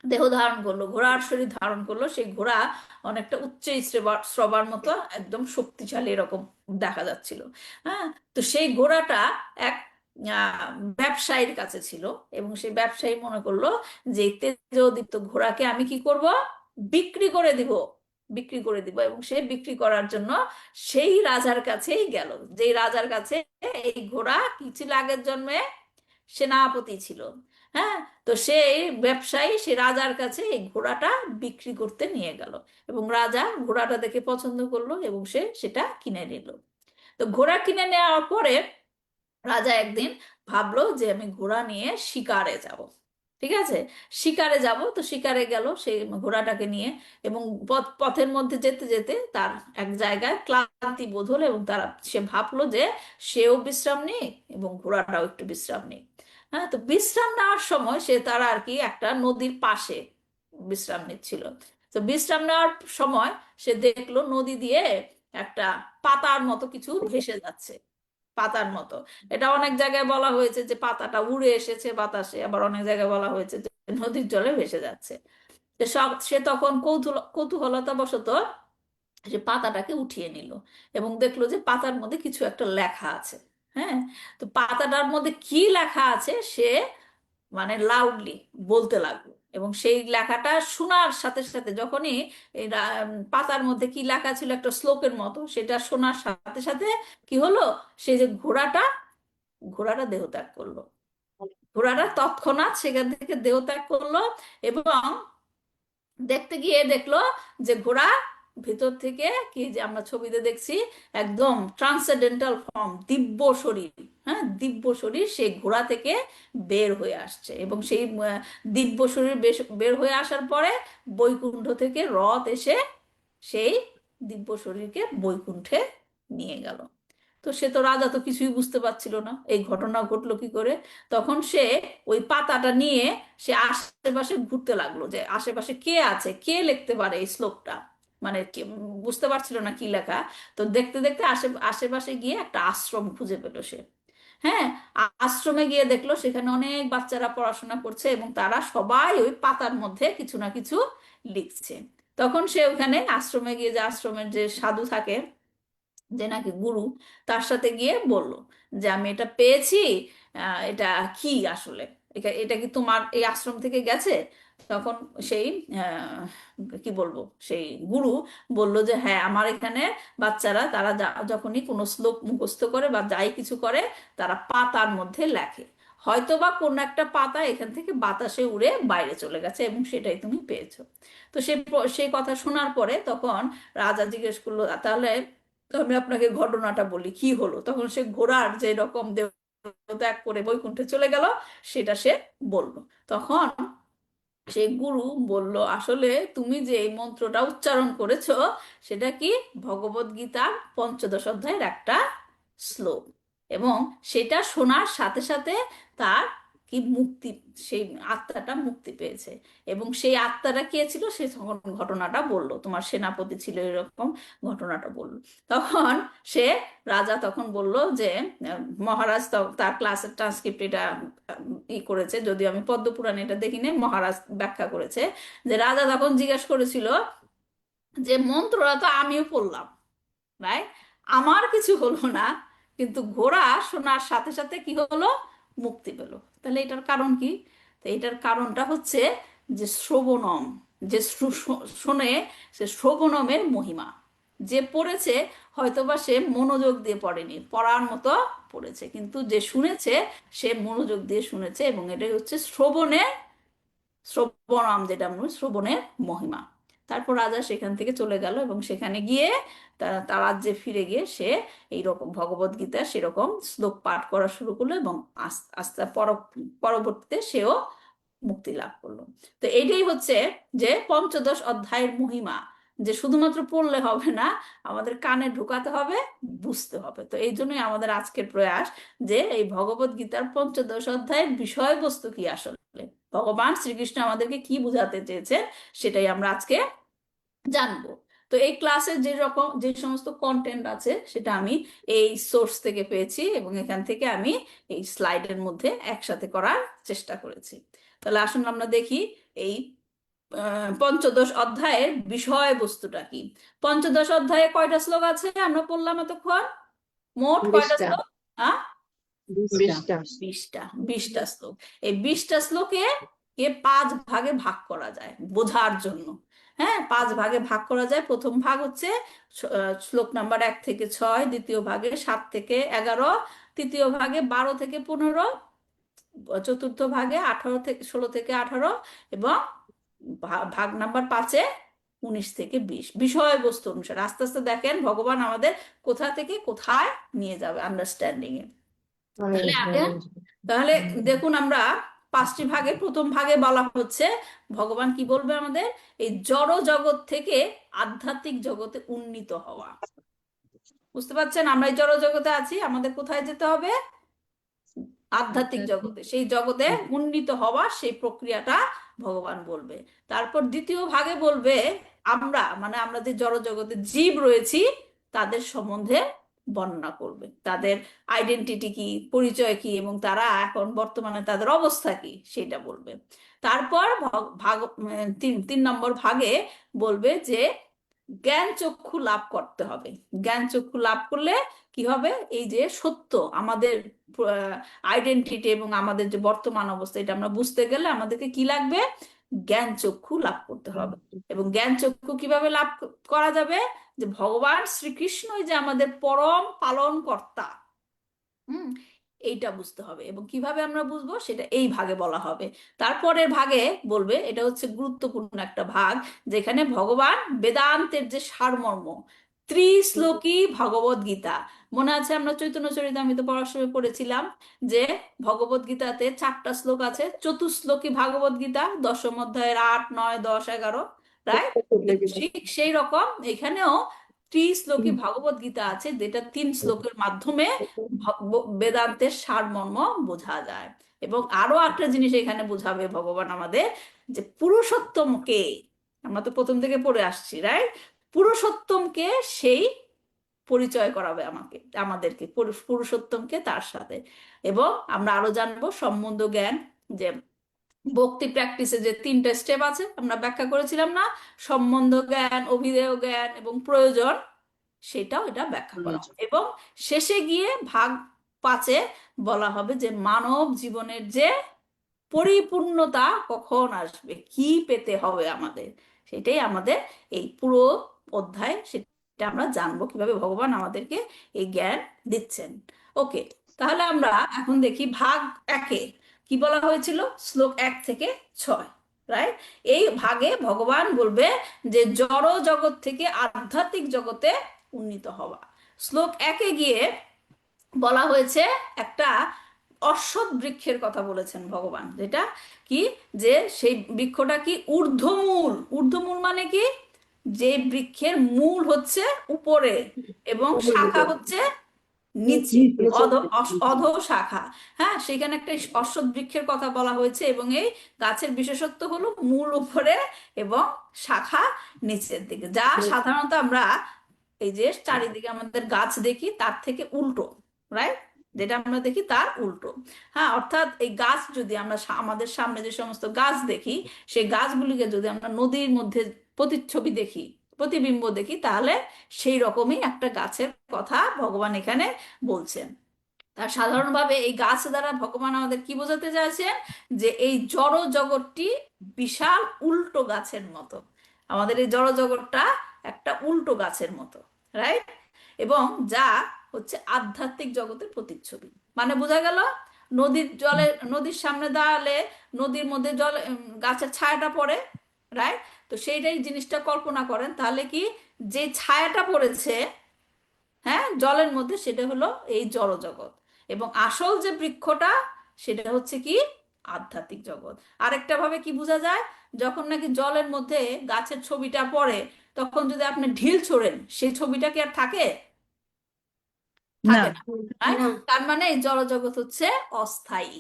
দেহ ধারণ করলো, ঘোড়ার শরীর ধারণ করলো, সেই ঘোড়া অনেকটা শ্রবার মতো একদম শক্তিশালী এরকম দেখা যাচ্ছিল। হ্যাঁ, তো সেই ঘোড়াটা এক আহ, ব্যবসায়ীর কাছে ছিল, এবং সেই ব্যবসায়ী মনে করলো যে এই তেজোদীপ্ত ঘোড়াকে আমি কি করব, বিক্রি করে দিব, বিক্রি করে দিব। এবং সে বিক্রি করার জন্য সেই রাজার কাছেই গেল, যেই রাজার কাছে এই ঘোড়া কি ছিল আগের জন্মে, সেনাপতি ছিল। হ্যাঁ, তো সেই ব্যবসায়ী সে রাজার কাছে এই ঘোড়াটা বিক্রি করতে নিয়ে গেল, এবং রাজা ঘোড়াটা দেখে পছন্দ করলো এবং সে সেটা কিনে নিল। তো ঘোড়া কিনে নেওয়ার পরে রাজা একদিন ভাবলো যে আমি ঘোড়া নিয়ে শিকারে যাব। ঠিক আছে, শিকারে যাব, তো শিকারে গেল সেই ঘোড়াটাকে নিয়ে। এবং পথের মধ্যে যেতে যেতে তার এক জায়গায় ক্লান্তি বোধ হলো, এবং সে ভাবলো যে সেও বিশ্রাম নেই এবং ঘোড়াটাও একটু বিশ্রাম নেই। হ্যাঁ, তো বিশ্রাম নেওয়ার সময় তারা আর কি একটা নদীর পাশে বিশ্রাম নিচ্ছিল। তো বিশ্রাম নেওয়ার সময় সে দেখলো নদী দিয়ে একটা পাতার মতো কিছু ভেসে যাচ্ছে, পাতার মতো। এটা অনেক জায়গায় বলা হয়েছে যে পাতাটা উড়ে এসেছে বাতাসে, আবার অনেক জায়গায় বলা হয়েছে যে নদীর জলে ভেসে যাচ্ছে। সে তখন কৌতূহলতা বশত সে পাতাটাকে উঠিয়ে নিল, এবং দেখলো যে পাতার মধ্যে কিছু একটা লেখা আছে। হ্যাঁ, তো পাতাটার মধ্যে কি লেখা আছে সে মানে লাউডলি বলতে লাগলো, এবং সেই লেখাটা শোনার সাথে সাথে যখনই পাতার মধ্যে কি লেখা ছিল একটা শ্লোকের মতো, সেটা শোনার সাথে সাথে কি হলো, সেই যে ঘোড়াটা দেহত্যাগ করলো। ঘোড়াটা তৎক্ষণাৎ সেখান থেকে দেহত্যাগ করলো, এবং দেখতে গিয়ে দেখলো যে ঘোড়া ভিতর থেকে কি, যে আমরা ছবিতে দেখছি, একদম ট্রান্সেন্ডেন্টাল ফর্ম, দিব্য শরীর, হ্যাঁ, দিব্য শরীর সেই ঘোড়া থেকে বের হয়ে আসছে। এবং সেই দিব্য শরীর বের হয়ে আসার পরে বৈকুণ্ঠ থেকে রথ এসে সেই দিব্য শরীরকে বৈকুণ্ঠে নিয়ে গেল। তো সে তো রাজা তো কিছুই বুঝতে পারছিল না এই ঘটনা ঘটলো কি করে। তখন সে ওই পাতাটা নিয়ে সে আশেপাশে ঘুরতে লাগলো, যে আশেপাশে কে আছে, কে লিখতে পারে এই শ্লোকটা, মানে বুঝতে পারছিল না কি লেখা। তো দেখতে দেখতে আশেপাশে গিয়ে একটা আশ্রম খুঁজে পেল সে। হ্যাঁ, আশ্রমে গিয়ে দেখলো সেখানে অনেক বাচ্চারা পড়াশোনা করছে, এবং তারা সবাই ওই পাতার মধ্যে কিছু না কিছু লিখছে। তখন সে ওখানে আশ্রমে গিয়ে, যে আশ্রমের যে সাধু থাকে, যে নাকি গুরু, তার সাথে গিয়ে বলল যে আমি এটা পেয়েছি, এটা কি আসলে, এটা কি তোমার এই আশ্রম থেকে গেছে? তখন সেই আহ, কি বলবো, সেই গুরু বলল যে হ্যাঁ, আমার এখানে বাচ্চারা তারা যখনই কোনো শ্লোক মুখস্থ করে বা যাই কিছু করে, তারা পাতার মধ্যে লেখে, হয়তো বা কোনো একটা পাতা এখান থেকে বাতাসে উড়ে বাইরে চলে গেছে এবং সেটাই তুমি পেয়েছো। তো সেই কথা শোনার পরে তখন রাজা জিজ্ঞেস করলো, তাহলে তো আমি আপনাকে ঘটনাটা বলি কি হলো। তখন সে ঘোড়ার যে রকম দেহ ত্যাগ করে বৈকুণ্ঠে চলে গেল সেটা সে বলল। তখন সেই গুরু বলল, আসলে তুমি যে এই মন্ত্রটা উচ্চারণ করেছো সেটা কি, ভগবদ গীতার ৫ম অধ্যায়ের একটা শ্লোক, এবং সেটা শোনার সাথে সাথে তার কি মুক্তি, সেই আত্মাটা মুক্তি পেয়েছে। এবং সেই আত্মাটা কে ছিল, সে তখন ঘটনাটা বলল, তোমার সেনাপতি ছিল এরকম, ঘটনাটা বলল। তখন সে রাজা তখন বলল যে মহারাজ, তার ক্লাসের ট্রান্সক্রিপ্ট এটা করেছে, যদিও আমি পদ্মপুরাণে এটা দেখিনি, মহারাজ ব্যাখ্যা করেছে যে রাজা তখন জিজ্ঞাসা করেছিল যে মন্ত্রটা তো আমিও পড়লাম, রাইট, আমার কিছু হলো না, কিন্তু ঘোড়া শোনার সাথে সাথে কি হলো, মুক্তি পেল। তাহলে এটার কারণ কি? তো এটার কারণটা হচ্ছে যে শ্রবণম, যে শোনে, সে শ্রবণমের মহিমা। যে পড়েছে হয়তোবা সে মনোযোগ দিয়ে পড়েনি, পড়ার মতো পড়েছে, কিন্তু যে শুনেছে সে মনোযোগ দিয়ে শুনেছে, এবং এটাই হচ্ছে শ্রবণম, যেটা আমরা বলি, শ্রবণের মহিমা। তারপর রাজা সেখান থেকে চলে গেল এবং সেখানে গিয়ে তার রাজ্যে ফিরে গিয়ে সে এইরকম ভগবদ গীতা সেরকম শ্লোক পাঠ করা শুরু করলো, এবং আস্তে আস্তে পরবর্তীতে সেও মুক্তি লাভ করলো। তো এইটাই হচ্ছে যে পঞ্চদশ অধ্যায়ের মহিমা, যে শুধুমাত্র পড়লে হবে না, আমাদের কানে ঢুকাতে হবে, বুঝতে হবে। তো এই জন্যই আমাদের আজকের প্রয়াস যে এই ভগবদ গীতার পঞ্চদশ অধ্যায়ের বিষয়বস্তু কি, আসলে ভগবান শ্রীকৃষ্ণ আমাদেরকে কি বোঝাতে চেয়েছেন, সেটাই আমরা আজকে জানবো। তো এই ক্লাসের যে সমস্ত কন্টেন্ট আছে সেটা আমি এই সোর্স থেকে পেয়েছি, এবং এখান থেকে আমি এই স্লাইডের মধ্যে একসাথে করার চেষ্টা করেছি। তাহলে আসুন আমরা দেখি এই পঞ্চদশ অধ্যায়ের বিষয়বস্তুটা কি। পঞ্চদশ অধ্যায়ে কয়টা শ্লোক আছে আমরা পড়লাম এতক্ষণ? মোট কয়টা 20টা। শ্লোক? হ্যাঁ, 20টা। 20টা শ্লোক। এই 20টা শ্লোকে 5 ভাগে ভাগ করা যায় বোঝার জন্য। হ্যাঁ, 5 ভাগে ভাগ করা যায়। প্রথম ভাগ হচ্ছে শ্লোক নাম্বার 1 থেকে 6, দ্বিতীয় ভাগে 7 থেকে 11, তৃতীয় ভাগে 12 থেকে 15, চতুর্থ ভাগে 16 থেকে 18, এবং ভাগ নাম্বার 5-এ 19 থেকে 20। বিষয়বস্তু অনুসারে আস্তে আস্তে দেখেন ভগবান আমাদের কোথা থেকে কোথায় নিয়ে যাবে আন্ডারস্ট্যান্ডিং এ। তাহলে দেখুন, আমরা 5টি ভাগে, প্রথম ভাগে বলা হচ্ছে ভগবান কি বলবে আমাদের, এই জড় জগৎ থেকে আধ্যাত্মিক জগতে উন্নীত হওয়া। বুঝতে পারছেন, আমরা এই জড় জগতে আছি, আমাদের কোথায় যেতে হবে? আধ্যাত্মিক জগতে। সেই জগতে উন্নীত হওয়া, সেই প্রক্রিয়াটা ভগবান বলবে। তারপর দ্বিতীয় ভাগে বলবে আমরা যে জড় জগতে জীব রয়েছি তাদের সম্বন্ধে বর্ণনা করবে, তাদের আইডেন্টিটি কি, পরিচয় কি, এবং তারা এখন বর্তমানে তাদের অবস্থা কি সেটা বলবে। তারপর ভাগ 3 নম্বর ভাগে বলবে যে জ্ঞান চক্ষু লাভ করতে হবে। জ্ঞান চক্ষু লাভ করলে কি হবে, এই যে সত্য আমাদের আইডেন্টিটি এবং আমাদের যে বর্তমান অবস্থা, এটা আমরা বুঝতে গেলে আমাদেরকে কি লাগবে, জ্ঞান চক্ষু লাভ করতে হবে। এবং জ্ঞান চক্ষু কিভাবে লাভ করা যাবে, যে ভগবান শ্রীকৃষ্ণই যে আমাদের পরম পালন কর্তা, এইটা বুঝতে হবে। এবং কিভাবে আমরা বুঝবো সেটা এই ভাগে বলা হবে। তারপরের ভাগে বলবে, এটা হচ্ছে গুরুত্বপূর্ণ একটা ভাগ, যেখানে ভগবান বেদান্তের যে সারমর্ম, ত্রিশ্লোকী ভগবদ গীতা। মনে আছে আমরা চৈতন্য চরিতামৃত পড়ার সময় পড়েছিলাম যে ভগবদ গীতাতে 4টা শ্লোক আছে, চতুশ্লোকী ভাগবত গীতা, 10ম অধ্যায়ের 8, 9, 10, 11, রাইট? ঠিক সেই রকম এখানেও ত্রিশ্লোকী ভগবত গীতা আছে, যেটা 3 শ্লোকের মাধ্যমে বেদান্তের সারমর্ম বোঝা যায়। এবং আরো একটা জিনিস এখানে বোঝাবে ভগবান আমাদের, যে পুরুষোত্তমকে, আমরা তো প্রথম থেকে পড়ে আসছি, রাইট? পুরুষোত্তমকে সেই পরিচয় করাবে আমাদেরকে পুরুষোত্তমকে তার সাথে। এবং আমরা আরো জানবো সম্বন্ধ জ্ঞান, যে ভক্তি প্র্যাকটিসে যে 3টা স্টেপ আছে আমরা ব্যাখ্যা করেছিলাম না, সম্বন্ধ জ্ঞান, অভিধেয় জ্ঞান এবং প্রয়োজন, সেটাও এটা ব্যাখ্যা করা হবে। এবং শেষে গিয়ে ভাগ 5-এ বলা হবে যে মানব জীবনের যে পরিপূর্ণতা কখন আসবে, কি পেতে হবে আমাদের, সেটাই আমাদের এই পুরো অধ্যায়, সেটা আমরা জানবো কিভাবে ভগবান আমাদেরকে এই জ্ঞান দিচ্ছেন। ওকে, তাহলে আমরা এখন দেখি ভাগ 1-এ কি বলা হয়েছিল, শ্লোক 1 থেকে 6, রাইট? এই ভাগে ভগবান বলবে যে জড় জগৎ থেকে আধ্যাত্মিক জগতে উন্নীত হওয়া। শ্লোক 1-এ গিয়ে বলা হয়েছে একটা অশ্বত্থ বৃক্ষের কথা বলেছেন ভগবান, যেটা কি, যে সেই বৃক্ষটা কি ঊর্ধ্বমূল। ঊর্ধ্বমূল মানে কি, যে বৃক্ষের মূল হচ্ছে উপরে এবং শাখা হচ্ছে নিচে, অধ শাখা। হ্যাঁ, সেখানে একটা অশ্বত্থ বৃক্ষের কথা বলা হয়েছে, এবং এই গাছের বিশেষত্ব হলো মূল উপরে এবং শাখা নিচের দিকে, যা সাধারণত আমরা এই যে চারিদিকে আমাদের গাছ দেখি তার থেকে উল্টো, রাইট? যেটা আমরা দেখি তার উল্টো। হ্যাঁ, অর্থাৎ এই গাছ যদি আমরা আমাদের সামনে যে সমস্ত গাছ দেখি, সেই গাছগুলিকে যদি আমরা নদীর মধ্যে প্রতিচ্ছবি দেখি প্রতিবিম্ব দেখি, তাহলে সেই রকমই একটা গাছের কথা ভগবান এখানে বলছেন। তার সাধারণভাবে এই গাছ দ্বারা ভগবান আমাদের কি বোঝাতে চাইছেন, যে এই জড় জগৎটি বিশাল উল্টো গাছের মতো। আমাদের এই জড় জগৎটা একটা উল্টো গাছের মতো, রাইট? এবং যা হচ্ছে আধ্যাত্মিক জগতের প্রতিচ্ছবি। মানে বোঝা গেল, নদীর সামনে দাঁড়ালে নদীর মধ্যে গাছের ছায়াটা পড়ে, রাইট? তো সেইটাই জিনিসটা কল্পনা করেন, তাহলে কি যে ছায়াটা পড়েছে, হ্যাঁ, জলের মধ্যে, সেটা হলো এই জড় জগৎ। এবং আসল যে বৃক্ষটা, সেটা হচ্ছে কি আধ্যাত্মিক জগৎ। আরেকটা ভাবে কি বোঝা যায়, যখন নাকি জলের মধ্যে গাছের ছবিটা পড়ে, তখন যদি আপনি ঢিল ছোড়েন, সেই ছবিটা কি আর থাকে? না। থাকে না, right? তার মানে এই জড় জগৎ হচ্ছে অস্থায়ী।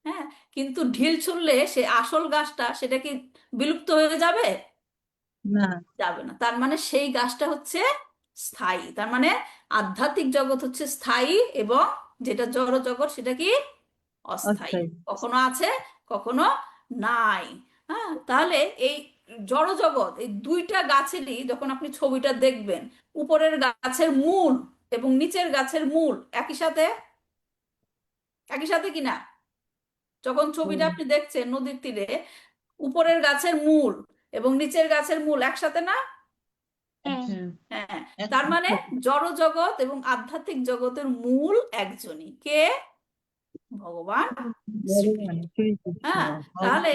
হ্যাঁ, কিন্তু ঢিল ছুড়লে সে আসল গাছটা, সেটা কি বিলুপ্ত হয়ে যাবে? না। যাবে না। তার মানে সেই গাছটা হচ্ছে স্থায়ী। তার মানে আধ্যাত্মিক জগৎ হচ্ছে স্থায়ী, এবং যেটা জড় জগৎ সেটা কি অস্থায়ী, অস্থায়ী। কখনো আছে কখনো নাই। হ্যাঁ, তাহলে এই জড় জগৎ, এই দুইটা গাছেরই যখন আপনি ছবিটা দেখবেন, উপরের গাছের মূল এবং নিচের গাছের মূল একই সাথে কিনা? যখন ছবিটা আপনি দেখছেন নদীর তীরে, উপরের গাছের মূল এবং নিচের গাছের মূল একসাথে না? হ্যাঁ। হ্যাঁ, তার মানে জড় জগৎ এবং আধ্যাত্মিক জগতের মূল একজনই, কে? ভগবান শ্রীকৃষ্ণ। হ্যাঁ, তাহলে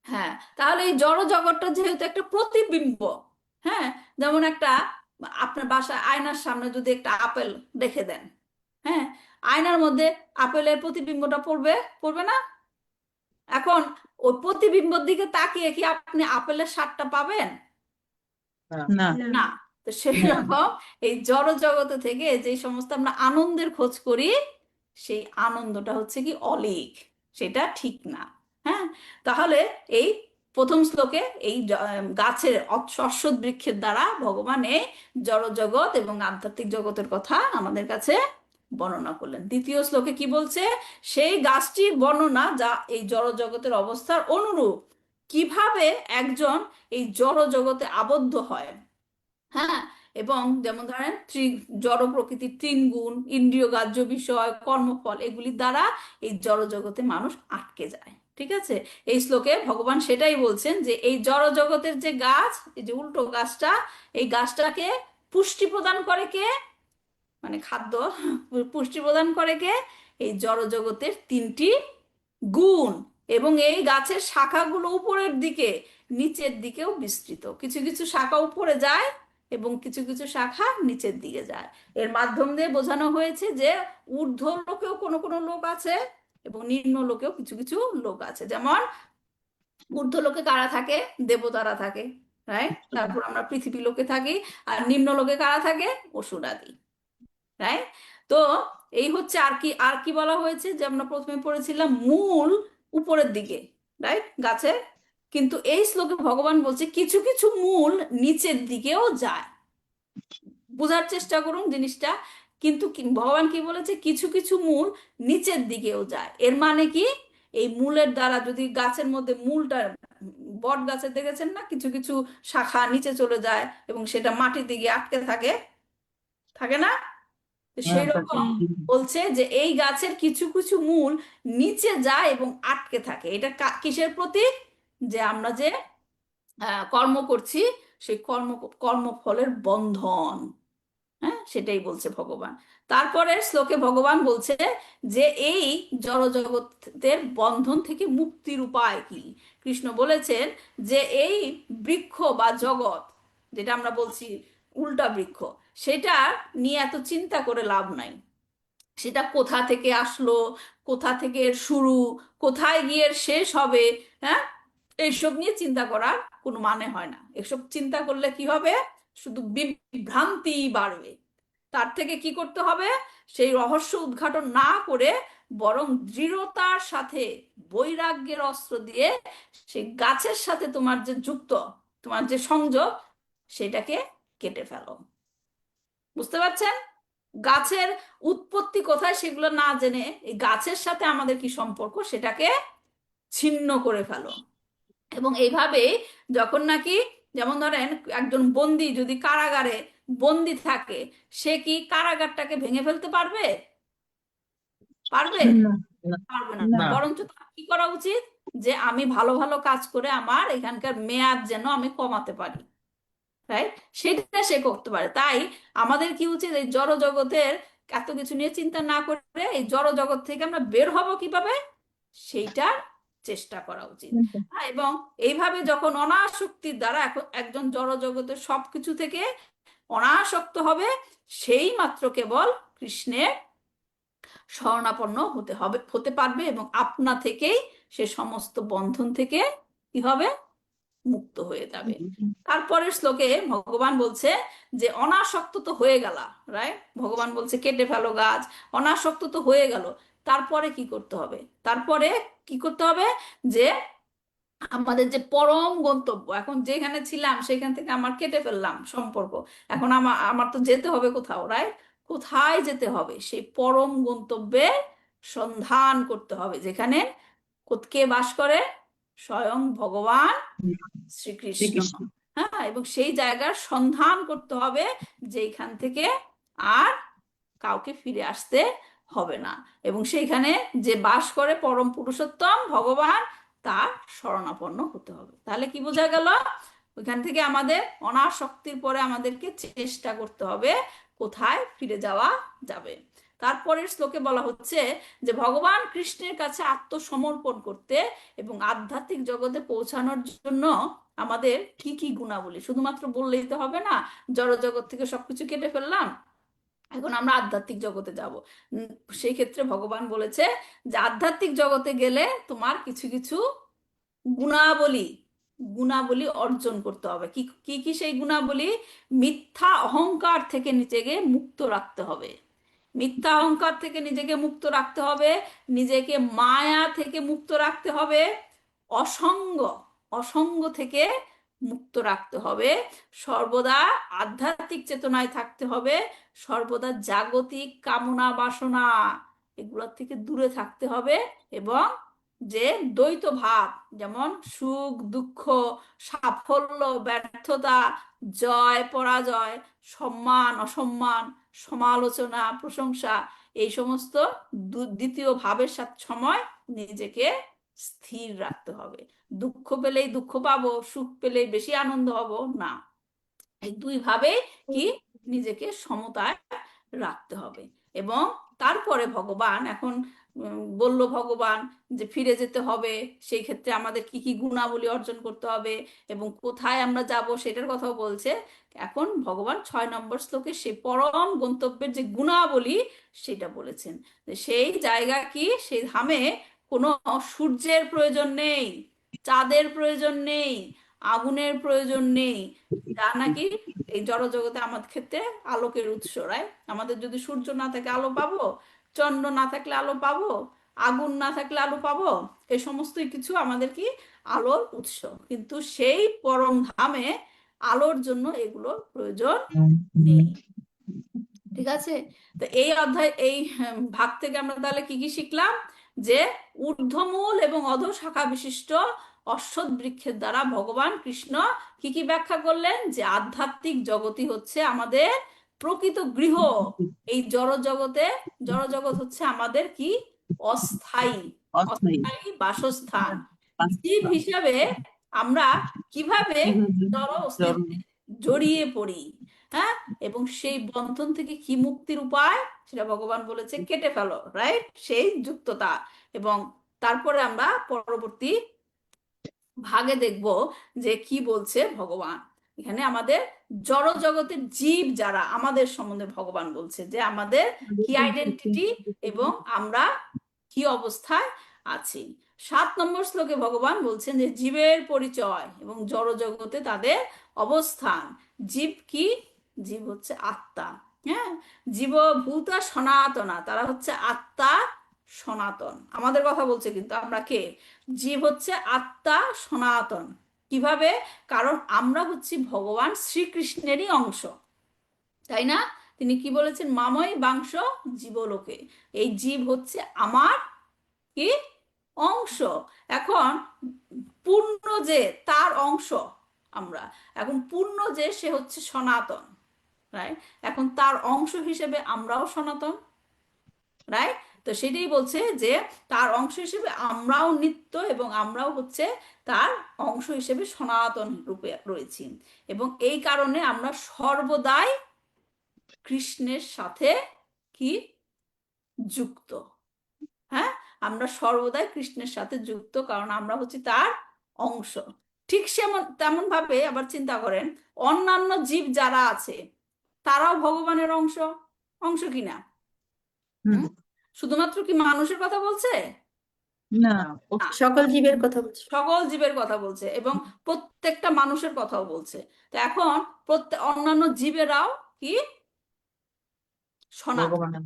হ্যাঁ, তাহলে এই জড় জগৎটা যেহেতু একটা প্রতিবিম্ব, হ্যাঁ, যেমন একটা আপনার বাসায় আয়নার সামনে যদি একটা আপেল রেখে দেন, হ্যাঁ, আয়নার মধ্যে আপেলের প্রতিবিম্বটা পড়বে, পড়বে না? এখন ওই প্রতিবিম্বর দিকে তাকিয়ে কি আপনি আপেলের স্বাদটা পাবেন? না। না। তো সেরকম এই জড় জগতে থেকে যে সমস্ত আমরা আনন্দের খোঁজ করি, সেই আনন্দটা হচ্ছে কি অলীক, সেটা ঠিক না। হ্যাঁ, তাহলে এই প্রথম শ্লোকে এই গাছের অশ্বত্থ বৃক্ষের দ্বারা ভগবান এই জড় জগৎ এবং আধ্যাত্মিক জগতের কথা আমাদের কাছে বর্ণনা করলেন। দ্বিতীয় শ্লোকে কি বলছে, সেই গাছটির বর্ণনা যা এই জড় জগতের অবস্থার অনুরূপ, কিভাবে একজন এই জড় জগতে আবদ্ধ হয়। হ্যাঁ, এবং যেমন ধরেন জড় প্রকৃতির 3 গুণ, ইন্দ্রিয় গ্রাহ্য বিষয়, কর্মফল, এগুলির দ্বারা এই জড় জগতে মানুষ আটকে যায়। ঠিক আছে, এই শ্লোকে ভগবান সেটাই বলছেন, যে এই জড় জগতের যে গাছ, এই যে উল্টো গাছটা, এই গাছটাকে পুষ্টি প্রদান করে কে? মানে খাদ্য পুষ্টি প্রদান করে কে? এই জড় জগতের 3টি গুণ। এবং এই গাছের শাখাগুলো উপরের দিকে নিচের দিকেও বিস্তৃত, কিছু কিছু শাখা উপরে যায় এবং কিছু কিছু শাখা নিচের দিকে যায়। এর মাধ্যম দিয়ে বোঝানো হয়েছে যে ঊর্ধ্ব লোকেও কোনো কোনো লোক আছে এবং নিম্ন লোকেও কিছু কিছু লোক আছে। যেমন ঊর্ধ্ব লোকে কারা থাকে? দেবতারা থাকে, রাইট? তারপর আমরা পৃথিবী লোকে থাকি। আর নিম্ন লোকে কারা থাকে? অসুরাদি, রাইট? তো এই হচ্ছে, আর কি বলা হয়েছে, যে আমরা প্রথমে পড়েছিলাম মূল উপরের দিকে, রাইট, গাছের। কিন্তু এই শ্লোকে ভগবান বলছে কিছু কিছু মূল নিচের দিকেও যায়। বোঝার চেষ্টা করুন জিনিসটা। কিন্তু ভগবান কি বলেছে, কিছু কিছু মূল নিচের দিকেও যায়। এর মানে কি, এই মূলের দ্বারা যদি গাছের মধ্যে মূলটা, বট গাছের দেখেছেন না, কিছু কিছু শাখা নিচে চলে যায় এবং সেটা মাটিতে গিয়ে আটকে থাকে, থাকে না? তো সেই রকম বলছে যে এই গাছের কিছু কিছু মূল নিচে যায় এবং আটকে থাকে। এটা কিসের প্রতীক? যে আমরা যে কর্ম করছি, সেই কর্মফলের বন্ধন। হ্যাঁ, সেটাই বলছে ভগবান। তারপরে শ্লোকে ভগবান বলছে যে এই জড়জগতের বন্ধন থেকে মুক্তির উপায় কি। কৃষ্ণ বলেছেন যে এই বৃক্ষ বা জগৎ, যেটা আমরা বলছি উল্টা বৃক্ষ, সেটা নিয়ে এত চিন্তা করে লাভ নাই। সেটা কোথা থেকে আসলো, কোথা থেকে এর শুরু, কোথায় গিয়ে এর শেষ হবে, হ্যাঁ, এইসব নিয়ে চিন্তা করার কোনো মানে হয় না। এসব চিন্তা করলে কি হবে? শুধু বিভ্রান্তি বাড়বে। তার থেকে কি করতে হবে? সেই রহস্য উদ্ঘাটন না করে বরং দৃঢ়তার সাথে বৈরাগ্যের অস্ত্র দিয়ে সেই গাছের সাথে তোমার যে তোমার যে সংযোগ, সেটাকে কেটে ফেলো। বুঝতে পারছেন? গাছের উৎপত্তি কোথায় সেগুলো না জেনে এই গাছের সাথে আমাদের কি সম্পর্ক, সেটাকে ছিন্ন করে ফেলো। এবং এইভাবে যখন নাকি যেমন ধরেন একজন বন্দী যদি কারাগারে বন্দী থাকে, সে কি কারাগারটাকে ভেঙে ফেলতে পারবে? পারবে? না। পারবে না। না। বরঞ্চ তার কি করা উচিত, যে আমি ভালো ভালো কাজ করে আমার এখানকার মেয়াদ যেন আমি কমাতে পারি, রাইট? সেটা সে করতে পারে। তাই আমাদের কি উচিত, এই জড় জগতের এত কিছু নিয়ে চিন্তা না করে এই জড় জগৎ থেকে আমরা বের হব কিভাবে, সেইটার চেষ্টা করা উচিত। এবং এইভাবে যখন অনাসক্তির দ্বারা একজন জড় জগতের সবকিছু থেকে অনাসক্ত হবে, সেই মাত্র কেবল কৃষ্ণের শরণাপন্ন হতে পারবে, এবং আপনা থেকেই সে সমস্ত বন্ধন থেকে কি হবে, মুক্ত হয়ে যাবে। তারপরের শ্লোকে ভগবান বলছে যে অনাসক্ত তো হয়ে গেল, রাইট? ভগবান বলছে কেটে ফেলো গাছ, অনাসক্ত তো হয়ে গেল, তারপরে কি করতে হবে? তারপরে কি করতে হবে, যে আমাদের যে পরম গন্তব্য, এখন যেখানে ছিলাম সেখান থেকে আমার কেটে ফেললাম সম্পর্ক, এখন আমার তো যেতে হবে কোথাও, রাইট? কোথায় যেতে হবে? সেই পরম গন্তব্যে সন্ধান করতে হবে, যেখানে কে বাস করে? স্বয়ং ভগবান শ্রীকৃষ্ণ। শ্রীকৃষ্ণ। হ্যাঁ, এবং সেই জায়গার সন্ধান করতে হবে যেখান থেকে আর কাউকে ফিরে আসতে হবে না, এবং সেইখানে যে বাস করে পরম পুরুষোত্তম ভগবান, তার শরণাপন্ন হতে হবে। তাহলে কি বোঝা গেল? ওইখান থেকে আমাদের অনাসক্তির পরে আমাদেরকে চেষ্টা করতে হবে কোথায় ফিরে যাওয়া যাবে। তারপরের শ্লোকে বলা হচ্ছে যে ভগবান কৃষ্ণের কাছে আত্মসমর্পণ করতে এবং আধ্যাত্মিক জগতে পৌঁছানোর জন্য আমাদের কি কি গুণাবলী, শুধুমাত্র বললেই তো হবে না, জড় জগৎ থেকে সবকিছু কেটে ফেললাম, এখন আমরা আধ্যাত্মিক জগতে যাব। সেই ক্ষেত্রে ভগবান বলেছে যে আধ্যাত্মিক জগতে গেলে তোমার কিছু কিছু গুণাবলী গুণাবলী অর্জন করতে হবে। কি কি কি সেই গুণাবলী? মিথ্যা অহংকার থেকে নিজেকে মুক্ত রাখতে হবে, মিথ্যা অহংকার থেকে নিজেকে মুক্ত রাখতে হবে, নিজেকে মায়া থেকে মুক্ত রাখতে হবে, অসঙ্গ অসঙ্গ থেকে মুক্ত রাখতে হবে, সর্বদা আধ্যাত্মিক চেতনায় থাকতে হবে, সর্বদা জাগতিক কামনা বাসনা এগুলোর থেকে দূরে থাকতে হবে, এবং যে দ্বৈত ভাব, যেমন সুখ দুঃখ, সাফল্য ব্যর্থতা, জয় পরাজয়, সম্মান অসম্মান, সমালোচনা প্রশংসা, এই সমস্ত দ্বিতীয় ভাবের সাথে সময় নিজেকে স্থির রাখতে হবে। দুঃখ পেলেই দুঃখ পাবো, সুখ পেলেই বেশি আনন্দ হব না, এই দুই ভাবে কি নিজেকে সমতায় রাখতে হবে। এবং তারপরে ভগবান এখন বলল ভগবান যে ফিরে যেতে হবে, সেই ক্ষেত্রে আমাদের কি কি গুণাবলী অর্জন করতে হবে এবং কোথায় আমরা যাব সেটার কথাও বলছে। এখন ভগবান 6 নম্বর শ্লোকে সেই পরম গন্তব্যের যে গুণাবলী সেটা বলেছেন, যে সেই জায়গা কি, সেই ধামে কোনো সূর্যের প্রয়োজন নেই, চাঁদের প্রয়োজন নেই, আগুনের প্রয়োজন নেই, যা নাকি এই জড়জগতে আমাদের ক্ষেত্রে আলোকের উৎস, রাইট? আমাদের যদি সূর্য না থাকে আলো পাবো, চন্দ্র না থাকলে আলো পাবো, আগুন না থাকলে আলো পাবো, এই সমস্তই কিছু আমাদের কি আলোর উৎস, কিন্তু সেই পরম ধামে আলোর জন্য এগুলোর প্রয়োজন নেই। ঠিক আছে? তো এই অধ্যায় এই ভাগ থেকে আমরা তাহলে কি কি শিখলাম? যে ঊর্ধ্বমূল এবং অধঃশাখা বিশিষ্ট অশ্বত্থ বৃক্ষের দ্বারা ভগবান কৃষ্ণ কি কি ব্যাখ্যা করলেন? যে আধ্যাত্মিক জগতই হচ্ছে আমাদের প্রকৃত গৃহ, এই জড়জগৎ হচ্ছে আমাদের কি অস্থায়ী অস্থায়ী বাসস্থান। জীব হিসাবে আমরা কিভাবে জড় অস্তিত্বে জড়িয়ে পড়ি, হ্যাঁ, এবং সেই বন্ধন থেকে কি মুক্তির উপায় সেটা ভগবান বলেছে কেটে ফেলো, রাইট? সেই যুক্ততা। এবং তারপরে আমরা পরবর্তী ভাগে দেখব যে কি বলছে ভগবান। এখানে আমাদের জড় জগতের জীব যারা, আমাদের সম্বন্ধে ভগবান বলছে যে আমাদের কি আইডেন্টিটি এবং আমরা কি অবস্থায় আছি। 7 নম্বর শ্লোকে ভগবান বলছেন যে জীবের পরিচয় এবং জড় জগতে তাদের অবস্থান। জীব কি? জীব হচ্ছে আত্মা, হ্যাঁ, জীবভূতা সনাতনা, তারা হচ্ছে আত্মা সনাতন। আমাদের কথা বলছে, কিন্তু আমরা কে? জীব হচ্ছে আত্মা সনাতন। কিভাবে? কারণ আমরা হচ্ছি ভগবান শ্রীকৃষ্ণেরই অংশ, তাই না? তিনি কি বলেছেন? মাময় বাংশ জীবলোকে, এই জীব হচ্ছে আমার কি অংশ। এখন পূর্ণ যে তার অংশ, আমরা। এখন পূর্ণ যে সে হচ্ছে সনাতন, রাইট? এখন তার অংশ হিসেবে আমরাও সনাতন, রাইট? তো সেটাই বলছে যে তার অংশ হিসেবে আমরাও নিত্য এবং আমরাও হচ্ছে তার অংশ হিসেবে সনাতন রূপে রয়েছি, এবং এই কারণে আমরা সর্বদাই কৃষ্ণের সাথে কি যুক্ত। হ্যাঁ, আমরা সর্বদাই কৃষ্ণের সাথে যুক্ত, কারণ আমরা হচ্ছে তার অংশ। ঠিক তেমন ভাবে আবার চিন্তা করেন, অন্যান্য জীব যারা আছে তারাও ভগবানের অংশ, অংশ কিনা? হুম, শুধুমাত্র কি মানুষের কথা বলছে? না, না, সকল জীবের কথা বলছি। সকল জীবের কথা বলছে এবং প্রত্যেকটা মানুষের কথাও বলছে। তো এখন অন্যান্য জীবেরাও কি সনাতন, ভগবানের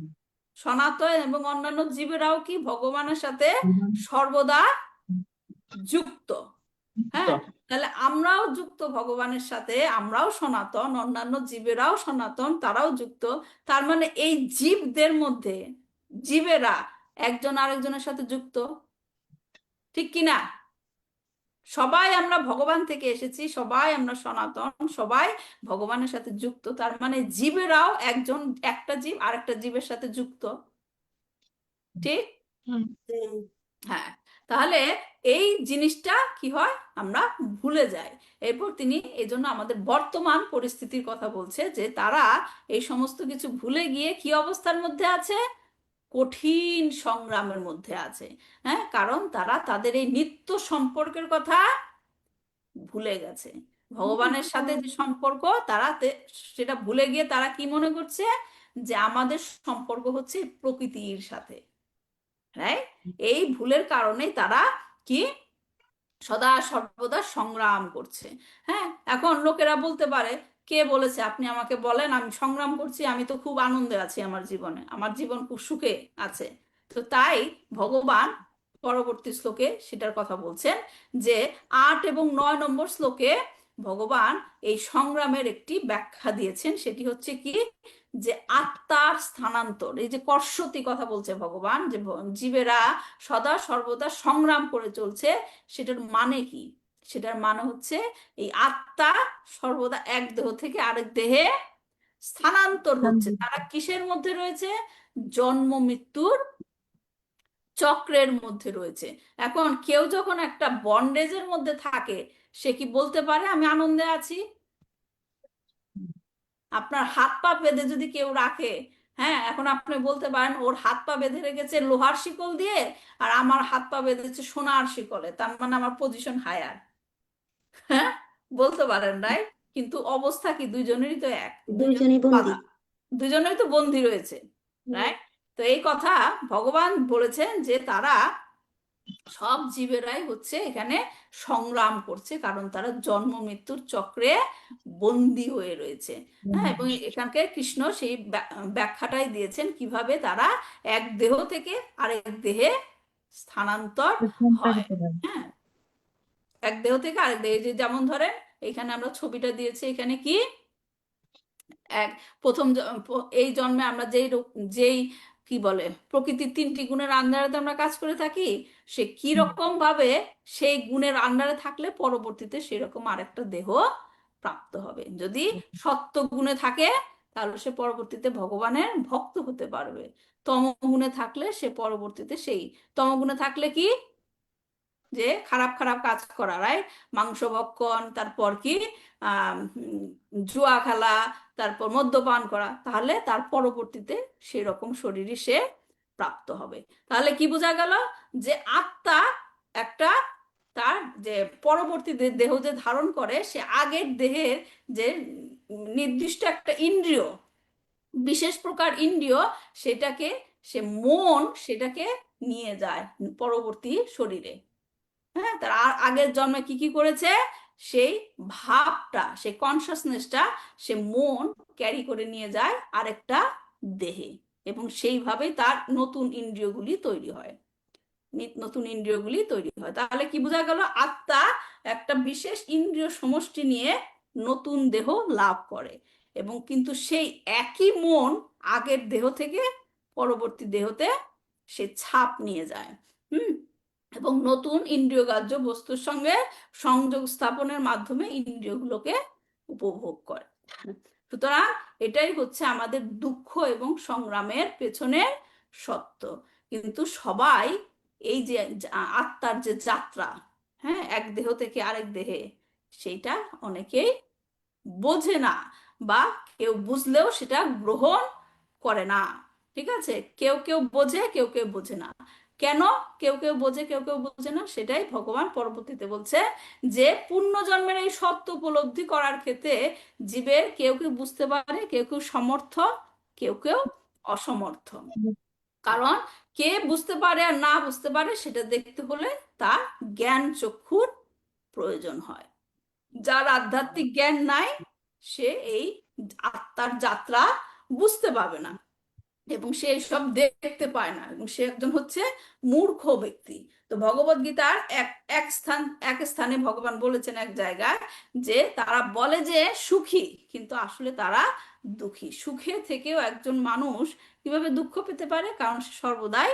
সনাতন, এবং অন্যান্য জীবেরাও কি ভগবানের সাথে সর্বদা যুক্ত। হ্যাঁ, তাহলে আমরাও যুক্ত ভগবানের সাথে, আমরাও সনাতন, অন্যান্য জীবেরাও সনাতন, তারাও যুক্ত। তার মানে এই জীবদের মধ্যে জীবেরা একজন আরেকজনের সাথে যুক্ত, ঠিক কিনা? সবাই আমরা ভগবান থেকে এসেছি, সবাই আমরা সনাতন, সবাই ভগবানের সাথে যুক্ত। তার মানে জীবেরাও একটা জীব আরেকটা জীবের সাথে যুক্ত, ঠিক? হ্যাঁ, তাহলে এই জিনিসটা কি হয়, আমরা ভুলে যাই। এরপর তিনি এই জন্য আমাদের বর্তমান পরিস্থিতির কথা বলছে, যে তারা এই সমস্ত কিছু ভুলে গিয়ে কি অবস্থার মধ্যে আছে, কঠিন সংগ্রামের মধ্যে আছে। হ্যাঁ, কারণ তারা তাদের এই নিত্য সম্পর্কের কথা ভুলে গেছে। ভগবানের সাথে যে সম্পর্ক, সেটা ভুলে গিয়ে তারা কি মনে করছে, যে আমাদের সম্পর্ক হচ্ছে প্রকৃতির সাথে, রাইট? এই ভুলের কারণে তারা কি সদা সর্বদা সংগ্রাম করছে। হ্যাঁ, এখন লোকেরা বলতে পারে, কে বলেছে, আপনি আমাকে বলেন, আমি সংগ্রাম করছি, আমি তো খুব আনন্দে আছি, আমার জীবনে, আমার জীবন খুব সুখে আছে। তো তাই ভগবান পরবর্তী শ্লোকে সেটার কথা বলছেন, যে 8 এবং 9 নম্বর শ্লোকে ভগবান এই সংগ্রামের একটি ব্যাখ্যা দিয়েছেন। সেটি হচ্ছে কি, যে আত্মার স্থানান্তর, এই যে কর্ষতি কথা বলছে ভগবান, যে জীবেরা সদা সর্বদা সংগ্রাম করে চলছে, সেটার মানে কি? সেটার মানে হচ্ছে এই আত্মা সর্বদা এক দেহ থেকে আরেক দেহে স্থানান্তর হচ্ছে। তারা কিসের মধ্যে রয়েছে? জন্ম মৃত্যুর চক্রের মধ্যে রয়েছে। এখন কেউ যখন একটা বন্ডেজের মধ্যে থাকে, সে কি বলতে পারে আমি আনন্দে আছি? আপনার হাত পা বেঁধে যদি কেউ রাখে, হ্যাঁ, এখন আপনি বলতে পারেন ওর হাত পা বেঁধে রেখেছে লোহার শিকল দিয়ে, আর আমার হাত পা বেঁধেছে সোনার শিকলে, তার মানে আমার পজিশন হায়ার। হ্যাঁ, বলতে পারেন, রাইট? কিন্তু অবস্থা কি, দুইজনেরই তো এক, দুইজনই বন্দী। দুজনেই তো বন্দী রয়েছে, রাইট? তো এই কথা ভগবান বলেছেন, যে তারা সব জীবেরাই হচ্ছে এখানে সংগ্রাম করছে, কারণ তারা জন্ম মৃত্যুর চক্রে বন্দী হয়ে রয়েছে। হ্যাঁ, এবং এখানকার কৃষ্ণ সেই ব্যাখ্যাটাই দিয়েছেন, কিভাবে তারা এক দেহ থেকে আরেক দেহে স্থানান্তর হয়। হ্যাঁ, এক দেহ থেকে আরেক দেহে, যেমন ধরেন এখানে আমরা ছবিটা দিয়েছি, এখানে কি এক এই জন্মে আমরা যেই কি বলে প্রকৃতির 3টি গুণের আন্ডারে আমরা কাজ করে থাকি, সে কি রকম ভাবে সেই গুণের আন্ডারে থাকলে পরবর্তীতে সেরকম আরেকটা দেহ প্রাপ্ত হবে। যদি সত্য গুণে থাকে, তাহলে সে পরবর্তীতে ভগবানের ভক্ত হতে পারবে। তমগুণে থাকলে সে পরবর্তীতে তমগুণে থাকলে কি, যে খারাপ খারাপ কাজ করা, রাইট? মাংস ভক্ষণ, তারপর কি জুয়া খেলা, তারপর মদ্যপান করা, তাহলে তার পরবর্তীতে সেরকম শরীরই সে প্রাপ্ত হবে। তাহলে কি বোঝা গেল, যে আত্মা একটা তার যে পরবর্তী দেহ যে ধারণ করে, সে আগের দেহের যে নির্দিষ্ট একটা ইন্দ্রিয়, বিশেষ প্রকার ইন্দ্রিয়, সে মন সেটাকে নিয়ে যায় পরবর্তী শরীরে। হ্যাঁ, তার আগের জন্মে কি কি করেছে, সেই ভাবটা, সেই কনসাসনেসটা সে মন ক্যারি করে নিয়ে যায় আরেকটা দেহে, এবং সেইভাবেই তার নতুন ইন্দ্রিয়গুলি তৈরি হয়, তাহলে কি বোঝা গেল, আত্মা একটা বিশেষ ইন্দ্রিয় সমষ্টি নিয়ে নতুন দেহ লাভ করে, এবং কিন্তু সেই একই মন আগের দেহ থেকে পরবর্তী দেহতে সে ছাপ নিয়ে যায়। এবং নতুন ইন্দ্রিয়গ্রাহ্য বস্তুর সঙ্গে সংযোগ স্থাপনের মাধ্যমে ইন্দ্রিয়গুলোকে উপভোগ করে। সুতরাং এটাই হচ্ছে আমাদের দুঃখ এবং সংগ্রামের পেছনের সত্য। কিন্তু সবাই এই যে আত্মার যে যাত্রা, হ্যাঁ, এক দেহ থেকে আরেক দেহে, সেইটা অনেকেই বোঝে না, বা কেউ বুঝলেও সেটা গ্রহণ করে না। ঠিক আছে, কেউ কেউ বোঝে, কেউ কেউ বোঝে না। কেন কেউ কেউ বোঝে কেউ কেউ বোঝে না, সেটাই ভগবান পরবর্তীতে বলছে যে পুনর্জন্মের এই সত্য উপলব্ধি করার ক্ষেত্রে জীবের কেউ কেউ বুঝতে পারে, কেউ কেউ সমর্থ, কেউ কেউ অসমর্থ। কারণ কে বুঝতে পারে আর না বুঝতে পারে সেটা দেখতে হলে তার জ্ঞান চক্ষুর প্রয়োজন হয়। যার আধ্যাত্মিক জ্ঞান নাই সে এই আত্মার যাত্রা বুঝতে পারবে না, এবং সে সব দেখতে পায় না, এবং সে একজন হচ্ছে মূর্খ ব্যক্তি। তো ভগবদ গীতার এক স্থানে ভগবান বলেছেন এক জায়গায় যে তারা বলে যে সুখী, কিন্তু আসলে তারা দুঃখী। সুখে থেকেও একজন মানুষ কিভাবে দুঃখ পেতে পারে? কারণ সে সর্বদাই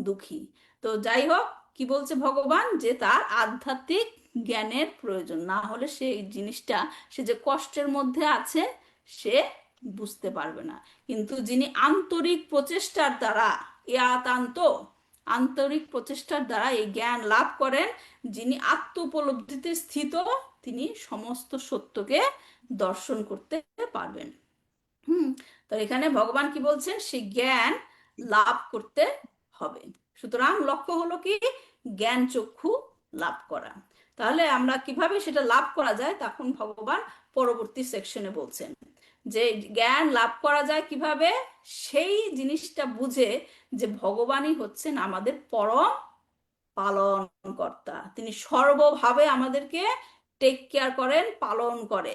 দুঃখী। তো যাই হোক, কি বলছে ভগবান, যে তার আধ্যাত্মিক জ্ঞানের প্রয়োজন, না হলে সে এই জিনিসটা, সে যে কষ্টের মধ্যে আছে সে বুঝতে পারবে না। কিন্তু যিনি আন্তরিক প্রচেষ্টার দ্বারা আন্তরিক প্রচেষ্টার দ্বারা এই জ্ঞান লাভ করেন, যিনি আত্ম উপলব্ধিতে স্থিত, তিনি সমস্ত সত্যকে দর্শন করতে পারবেন। তো এখানে ভগবান কি বলছেন, সেই জ্ঞান লাভ করতে হবে। সুতরাং লক্ষ্য হলো কি, জ্ঞান চক্ষু লাভ করা। তাহলে আমরা কিভাবে সেটা লাভ করা যায়, তখন ভগবান পরবর্তী সেকশনে বলছেন যে জ্ঞান লাভ করা যায় কিভাবে, সেই জিনিসটা বুঝে যে ভগবানই হচ্ছেন আমাদের পরম পালনকর্তা। তিনি সর্বভাবে আমাদেরকে টেক কেয়ার করেন, পালন করে।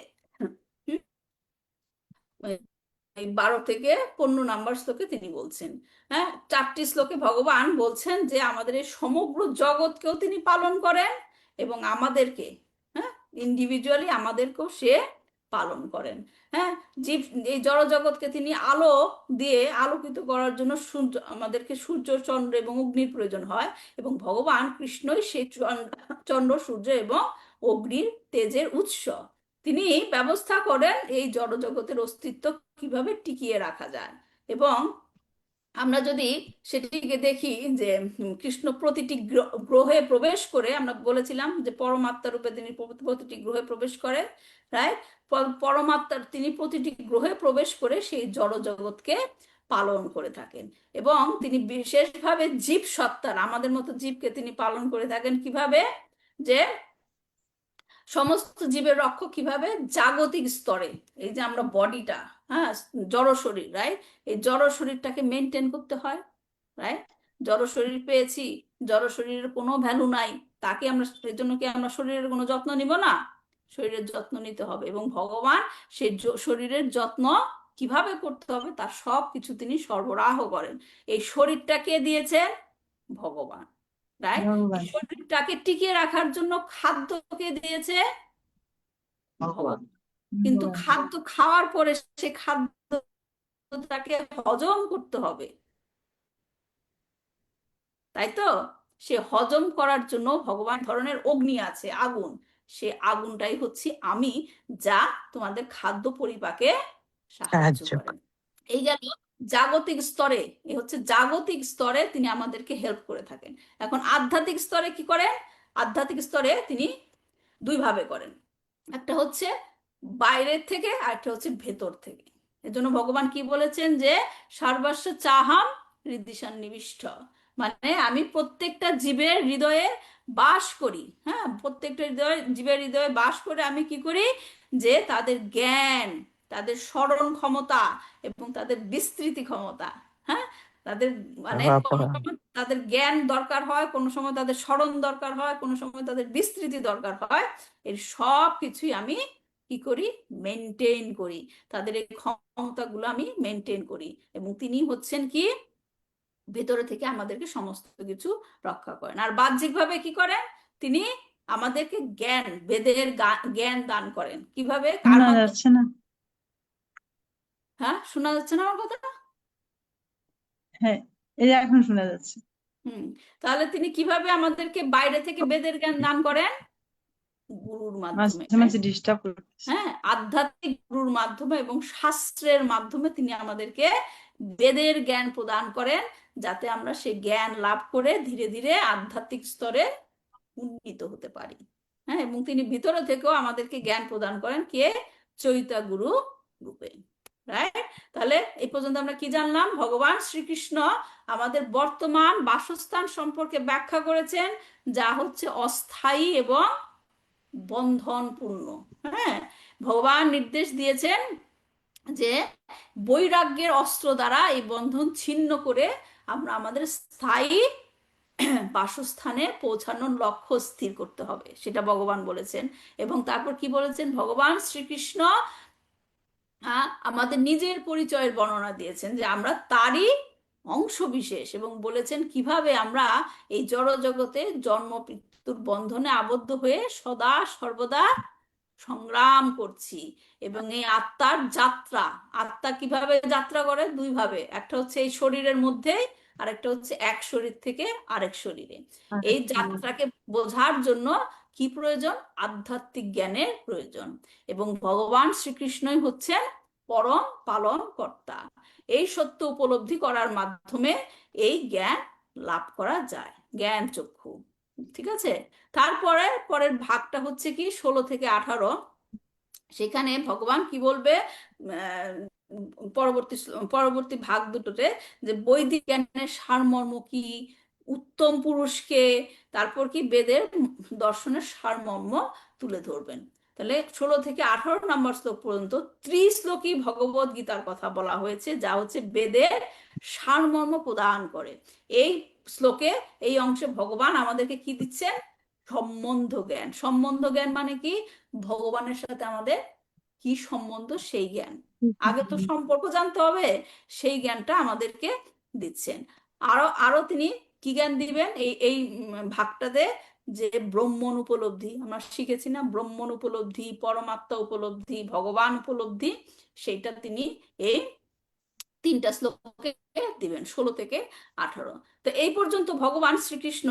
এই 12 থেকে 15 নাম্বার শ্লোকে তিনি বলছেন, হ্যাঁ, 4টি শ্লোকে ভগবান বলছেন যে আমাদের এই সমগ্র জগৎকেও তিনি পালন করেন, এবং আমাদেরকে, হ্যাঁ, ইন্ডিভিজুয়ালি আমাদেরকেও সে পালন করেন। হ্যাঁ, জীব এই জড় জগৎকে তিনি আলো দিয়ে আলোকিত করার জন্য আমাদেরকে সূর্য, চন্দ্র এবং অগ্নির প্রয়োজন হয়, এবং ভগবান কৃষ্ণই সেই চন্দ্র, সূর্য এবং অগ্নির তেজের উৎস। তিনি ব্যবস্থা করেন এই জড় জগতের অস্তিত্ব কিভাবে টিকিয়ে রাখা যায়। এবং আমরা যদি সেটিকে দেখি যে কৃষ্ণ প্রতিটি গ্রহে প্রবেশ করে, আমরা বলেছিলাম যে পরমাত্মা রূপে তিনি প্রতিটি গ্রহে প্রবেশ করে, রাইট? পরমাত্মার তিনি প্রতিটি গ্রহে প্রবেশ করে সেই জড় জগৎকে পালন করে থাকেন, এবং তিনি বিশেষভাবে জীব সত্তার, আমাদের মতো জীবকে তিনি পালন করে থাকেন কিভাবে, যে সমস্ত জীবের রক্ষক কিভাবে, জাগতিক স্তরে, এই যে আমরা বডিটা, হ্যাঁ, জড় শরীর, রাইট, এই জড় শরীরটাকে মেনটেন করতে হয়, রাইট? জড় শরীর পেয়েছি, জড় শরীরের কোনো ভ্যালু নাই, তাকে আমরা, এর জন্য কি আমরা শরীরের কোনো যত্ন নিব না? শরীরের যত্ন নিতে হবে, এবং ভগবান সেই শরীরের যত্ন কিভাবে করতে হবে তার সব কিছু তিনি সরবরাহ করেন। এই শরীরটাকে দিয়েছেন ভগবান, রাইট? ভগবান শরীরটাকে টিকিয়ে রাখার জন্য খাদ্যকে দিয়েছে ভগবান। কিন্তু ভগবান খাদ্য খাওয়ার পরে সে খাদ্যটাকে হজম করতে হবে, তাই তো? সে হজম করার জন্য ভগবান ধরনের অগ্নি আছে, আগুন, সে আগুনটাই হচ্ছে আমি, যা তোমাদের খাদ্য পরিপাকে সাহায্য করে। এই গেল জাগতিক স্তরে, এ হচ্ছে জাগতিক স্তরে তিনি আমাদেরকে হেল্প করে থাকেন। এখন আধ্যাত্মিক স্তরে কি করেন? আধ্যাত্মিক স্তরে তিনি দুই ভাবে করেন, একটা হচ্ছে বাইরের থেকে আর একটা হচ্ছে ভেতর থেকে। এর জন্য ভগবান কি বলেছেন, যে সর্বস্ব চাহাম হৃদয় সন্নিবিষ্ট, মানে আমি প্রত্যেকটা জীবের হৃদয়ে বাস করি, হ্যাঁ, প্রত্যেকটা জীবের হৃদয়ে বাস করে আমি কি করি, যে তাদের জ্ঞান, তাদের স্মরণ ক্ষমতা এবং তাদের বিস্তৃতি ক্ষমতা, হ্যাঁ, তাদের মানে কোনো সময় তাদের জ্ঞান দরকার হয়, কোনো সময় তাদের স্মরণ দরকার হয়, কোনো সময় তাদের বিস্তৃতি দরকার হয়, এর সব কিছুই আমি কি করি, মেনটেন করি, তাদের এই ক্ষমতাগুলো আমি মেনটেন করি, এবং তিনি হচ্ছেন কি ভেতরে থেকে আমাদেরকে সমস্ত কিছু রক্ষা করেন। আর বাহ্যিকভাবে কি করেন, তিনি আমাদেরকে জ্ঞান, বেদের জ্ঞান দান করেন কিভাবে, কার শোনা মাধ্যমে? যাচ্ছে না? হ্যাঁ, শোনা যাচ্ছে না আমার কথা? হ্যাঁ, এই যে এখন শোনা যাচ্ছে। তাহলে তিনি কিভাবে আমাদেরকে বাইরে থেকে বেদের জ্ঞান দান করেন? গুরুর মাধ্যমে, মাঝে মাঝে ডিস্টার্ব করতেছে। হ্যাঁ, আধ্যাত্মিক গুরুর মাধ্যমে এবং শাস্ত্রের মাধ্যমে তিনি আমাদেরকে বেদের জ্ঞান প্রদান করেন, যাতে আমরা সেই জ্ঞান লাভ করে ধীরে ধীরে আধ্যাত্মিক স্তরে উন্নীত হতে পারি। হ্যাঁ, এবং তিনি ভিতরে থেকেও আমাদেরকে জ্ঞান প্রদান করেন, কে? চৈতা গুরু রূপে। রাইট? তাহলে এই পর্যন্ত আমরা কি জানলাম? ভগবান শ্রীকৃষ্ণ আমাদের বর্তমান বাসস্থান সম্পর্কে ব্যাখ্যা করেছেন, যা হচ্ছে অস্থায়ী এবং বন্ধনপূর্ণ। হ্যাঁ, ভগবান নির্দেশ দিয়েছেন যে বৈরাগ্যের অস্ত্র দ্বারা এই বন্ধন ছিন্ন করে আমরা আমাদের স্থায়ী বাসস্থানে পৌঁছানোর লক্ষ্য স্থির করতে হবে, সেটা ভগবান বলেছেন। এবং তারপর কি বলেছেন? ভগবান শ্রীকৃষ্ণ আমাদের নিজের পরিচয়ের বর্ণনা দিয়েছেন যে আমরা তারই অংশ বিশেষ, এবং বলেছেন কিভাবে আমরা এই জড় জগতে জন্ম মৃত্যুর বন্ধনে আবদ্ধ হয়ে সদা সর্বদা সংগ্রাম করছি। এবং এই আত্মার যাত্রা, আত্মা কিভাবে যাত্রা করে? দুই ভাবে, একটা হচ্ছে এই শরীরের মধ্যে, আর একটা হচ্ছে এক শরীর থেকে আরেক শরীরে। এই যাত্রাকে বোঝার জন্য কি প্রয়োজন? আধ্যাত্মিক জ্ঞানের প্রয়োজন। এবং ভগবান শ্রীকৃষ্ণই হচ্ছেন পরম পালন কর্তা। এই সত্য উপলব্ধি করার মাধ্যমে এই জ্ঞান লাভ করা যায়, জ্ঞান চক্ষু। ঠিক আছে? তারপরে পরের ভাগটা হচ্ছে কি 16 থেকে 18। সেখানে ভগবান কি বলবে পরবর্তী ভাগ দুটোতে, যে বৈদিক জ্ঞানের সারমর্ম কি, উত্তম পুরুষকে, তারপর কি বেদের দর্শনের সারমর্ম তুলে ধরবেন। তাহলে 16 থেকে 18 নম্বর শ্লোক পর্যন্ত 30 শ্লোকই ভগবদ গীতার কথা বলা হয়েছে, যা হচ্ছে বেদের সারমর্ম প্রদান করে। এই শ্লোকে, এই অংশে ভগবান আমাদেরকে কি দিচ্ছেন? সম্বন্ধ জ্ঞান। সম্বন্ধ জ্ঞান মানে কি? ভগবানের সাথে আমাদের কি সম্বন্ধ, সেই জ্ঞান। আগে তো সম্পর্ক জানতে হবে, সেই জ্ঞানটা আমাদেরকে দিচ্ছেন। আরো তিনি কি জ্ঞান দিবেন এই ভাগটাতে? যে ব্রহ্মণ উপলব্ধি, আমরা শিখেছি না, ব্রহ্মণ উপলব্ধি, পরমাত্মা উপলব্ধি, ভগবান উপলব্ধি, সেইটা তিনি এই 3টা শ্লোকে দিবেন, 16 থেকে 18। তো এই পর্যন্ত ভগবান শ্রীকৃষ্ণ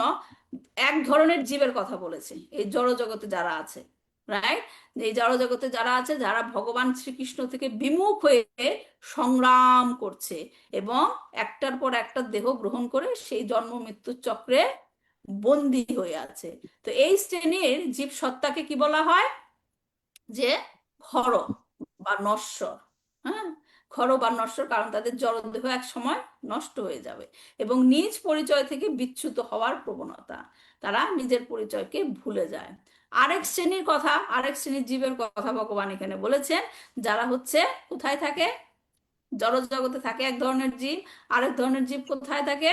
এক ধরনের জীবের কথা বলেছে, এই জড় জগতে যারা আছে। রাইট? এই জড় জগতে যারা আছে, যারা ভগবান শ্রীকৃষ্ণ থেকে বিমুখ হয়ে সংগ্রাম করছে এবং একটার পর একটা দেহ গ্রহণ করে সেই জন্ম মৃত্যুর চক্রে বন্দী হয়ে আছে। তো এই শ্রেণীর জীব সত্তাকে কি বলা হয়? যে ক্ষর বা নশ্বর। হ্যাঁ, ক্ষর বা নশ্বর, কারণ তাদের জড়দেহ এক সময় নষ্ট হয়ে যাবে এবং নিজ পরিচয় থেকে বিচ্যুত হওয়ার প্রবণতা, তারা নিজের পরিচয়কে ভুলে যায়। আরেক শ্রেণীর জীবের কথা ভগবান এখানে বলেছেন, যারা হচ্ছে কোথায় থাকে? জড় জগতে থাকে এক ধরনের জীব। আরেক ধরনের জীব কোথায় থাকে?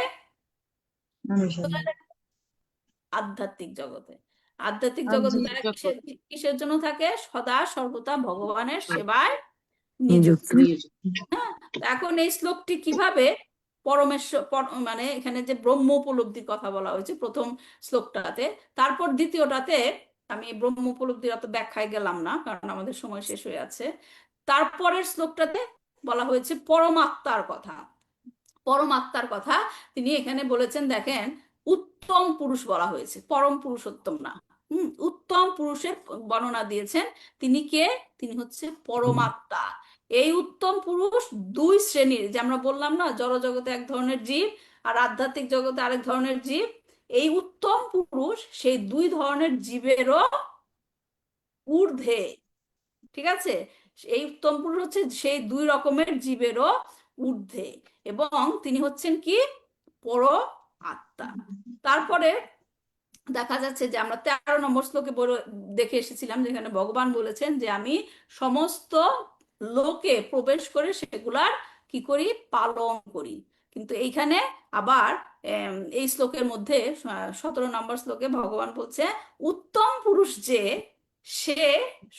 আধ্যাত্মিক জগতে। আধ্যাত্মিক জগতে তারা কিসের জন্য থাকে? সদা সর্বদা ভগবানের সেবায় নিযুক্ত। হ্যাঁ, এখন এই শ্লোকটি কিভাবে মানে এখানে যে ব্রহ্ম উপলব্ধির কথা বলা হয়েছে প্রথম শ্লোকটাতে, তারপর দ্বিতীয়টাতে আমি ব্রহ্ম উপলব্ধির অত ব্যাখ্যায় গেলাম না, কারণ আমাদের সময় শেষ হয়ে আছে। তারপরের শ্লোকটাতে বলা হয়েছে পরমাত্মার কথা। পরমাত্মার কথা তিনি এখানে বলেছেন, দেখেন, উত্তম পুরুষ বলা হয়েছে, পরম পুরুষোত্তম না। উত্তম পুরুষের বর্ণনা দিয়েছেন। তিনি কে? তিনি হচ্ছে পরমাত্মা। এই উত্তম পুরুষ দুই শ্রেণীর, যে আমরা বললাম না, জড় জগতে এক ধরনের জীব আর আধ্যাত্মিক জগতে আরেক ধরনের জীব। এই উত্তম পুরুষ সেই দুই ধরনের জীবেরও ঊর্ধ্বে। ঠিক আছে? এই উত্তম পুরুষ হচ্ছে সেই দুই রকমের জীবেরও ঊর্ধ্বে, এবং তিনি হচ্ছেন কি? পর আত্মা। তারপরে দেখা যাচ্ছে যে আমরা 13 নম্বর শ্লোকে দেখে এসেছিলাম, যেখানে ভগবান বলেছেন যে আমি সমস্ত লোকে প্রবেশ করে সেগুলার কি করি? পালন করি। কিন্তু এইখানে আবার এই শ্লোকের মধ্যে 17 নম্বর শ্লোকে ভগবান বলছে উত্তম পুরুষ যে, সে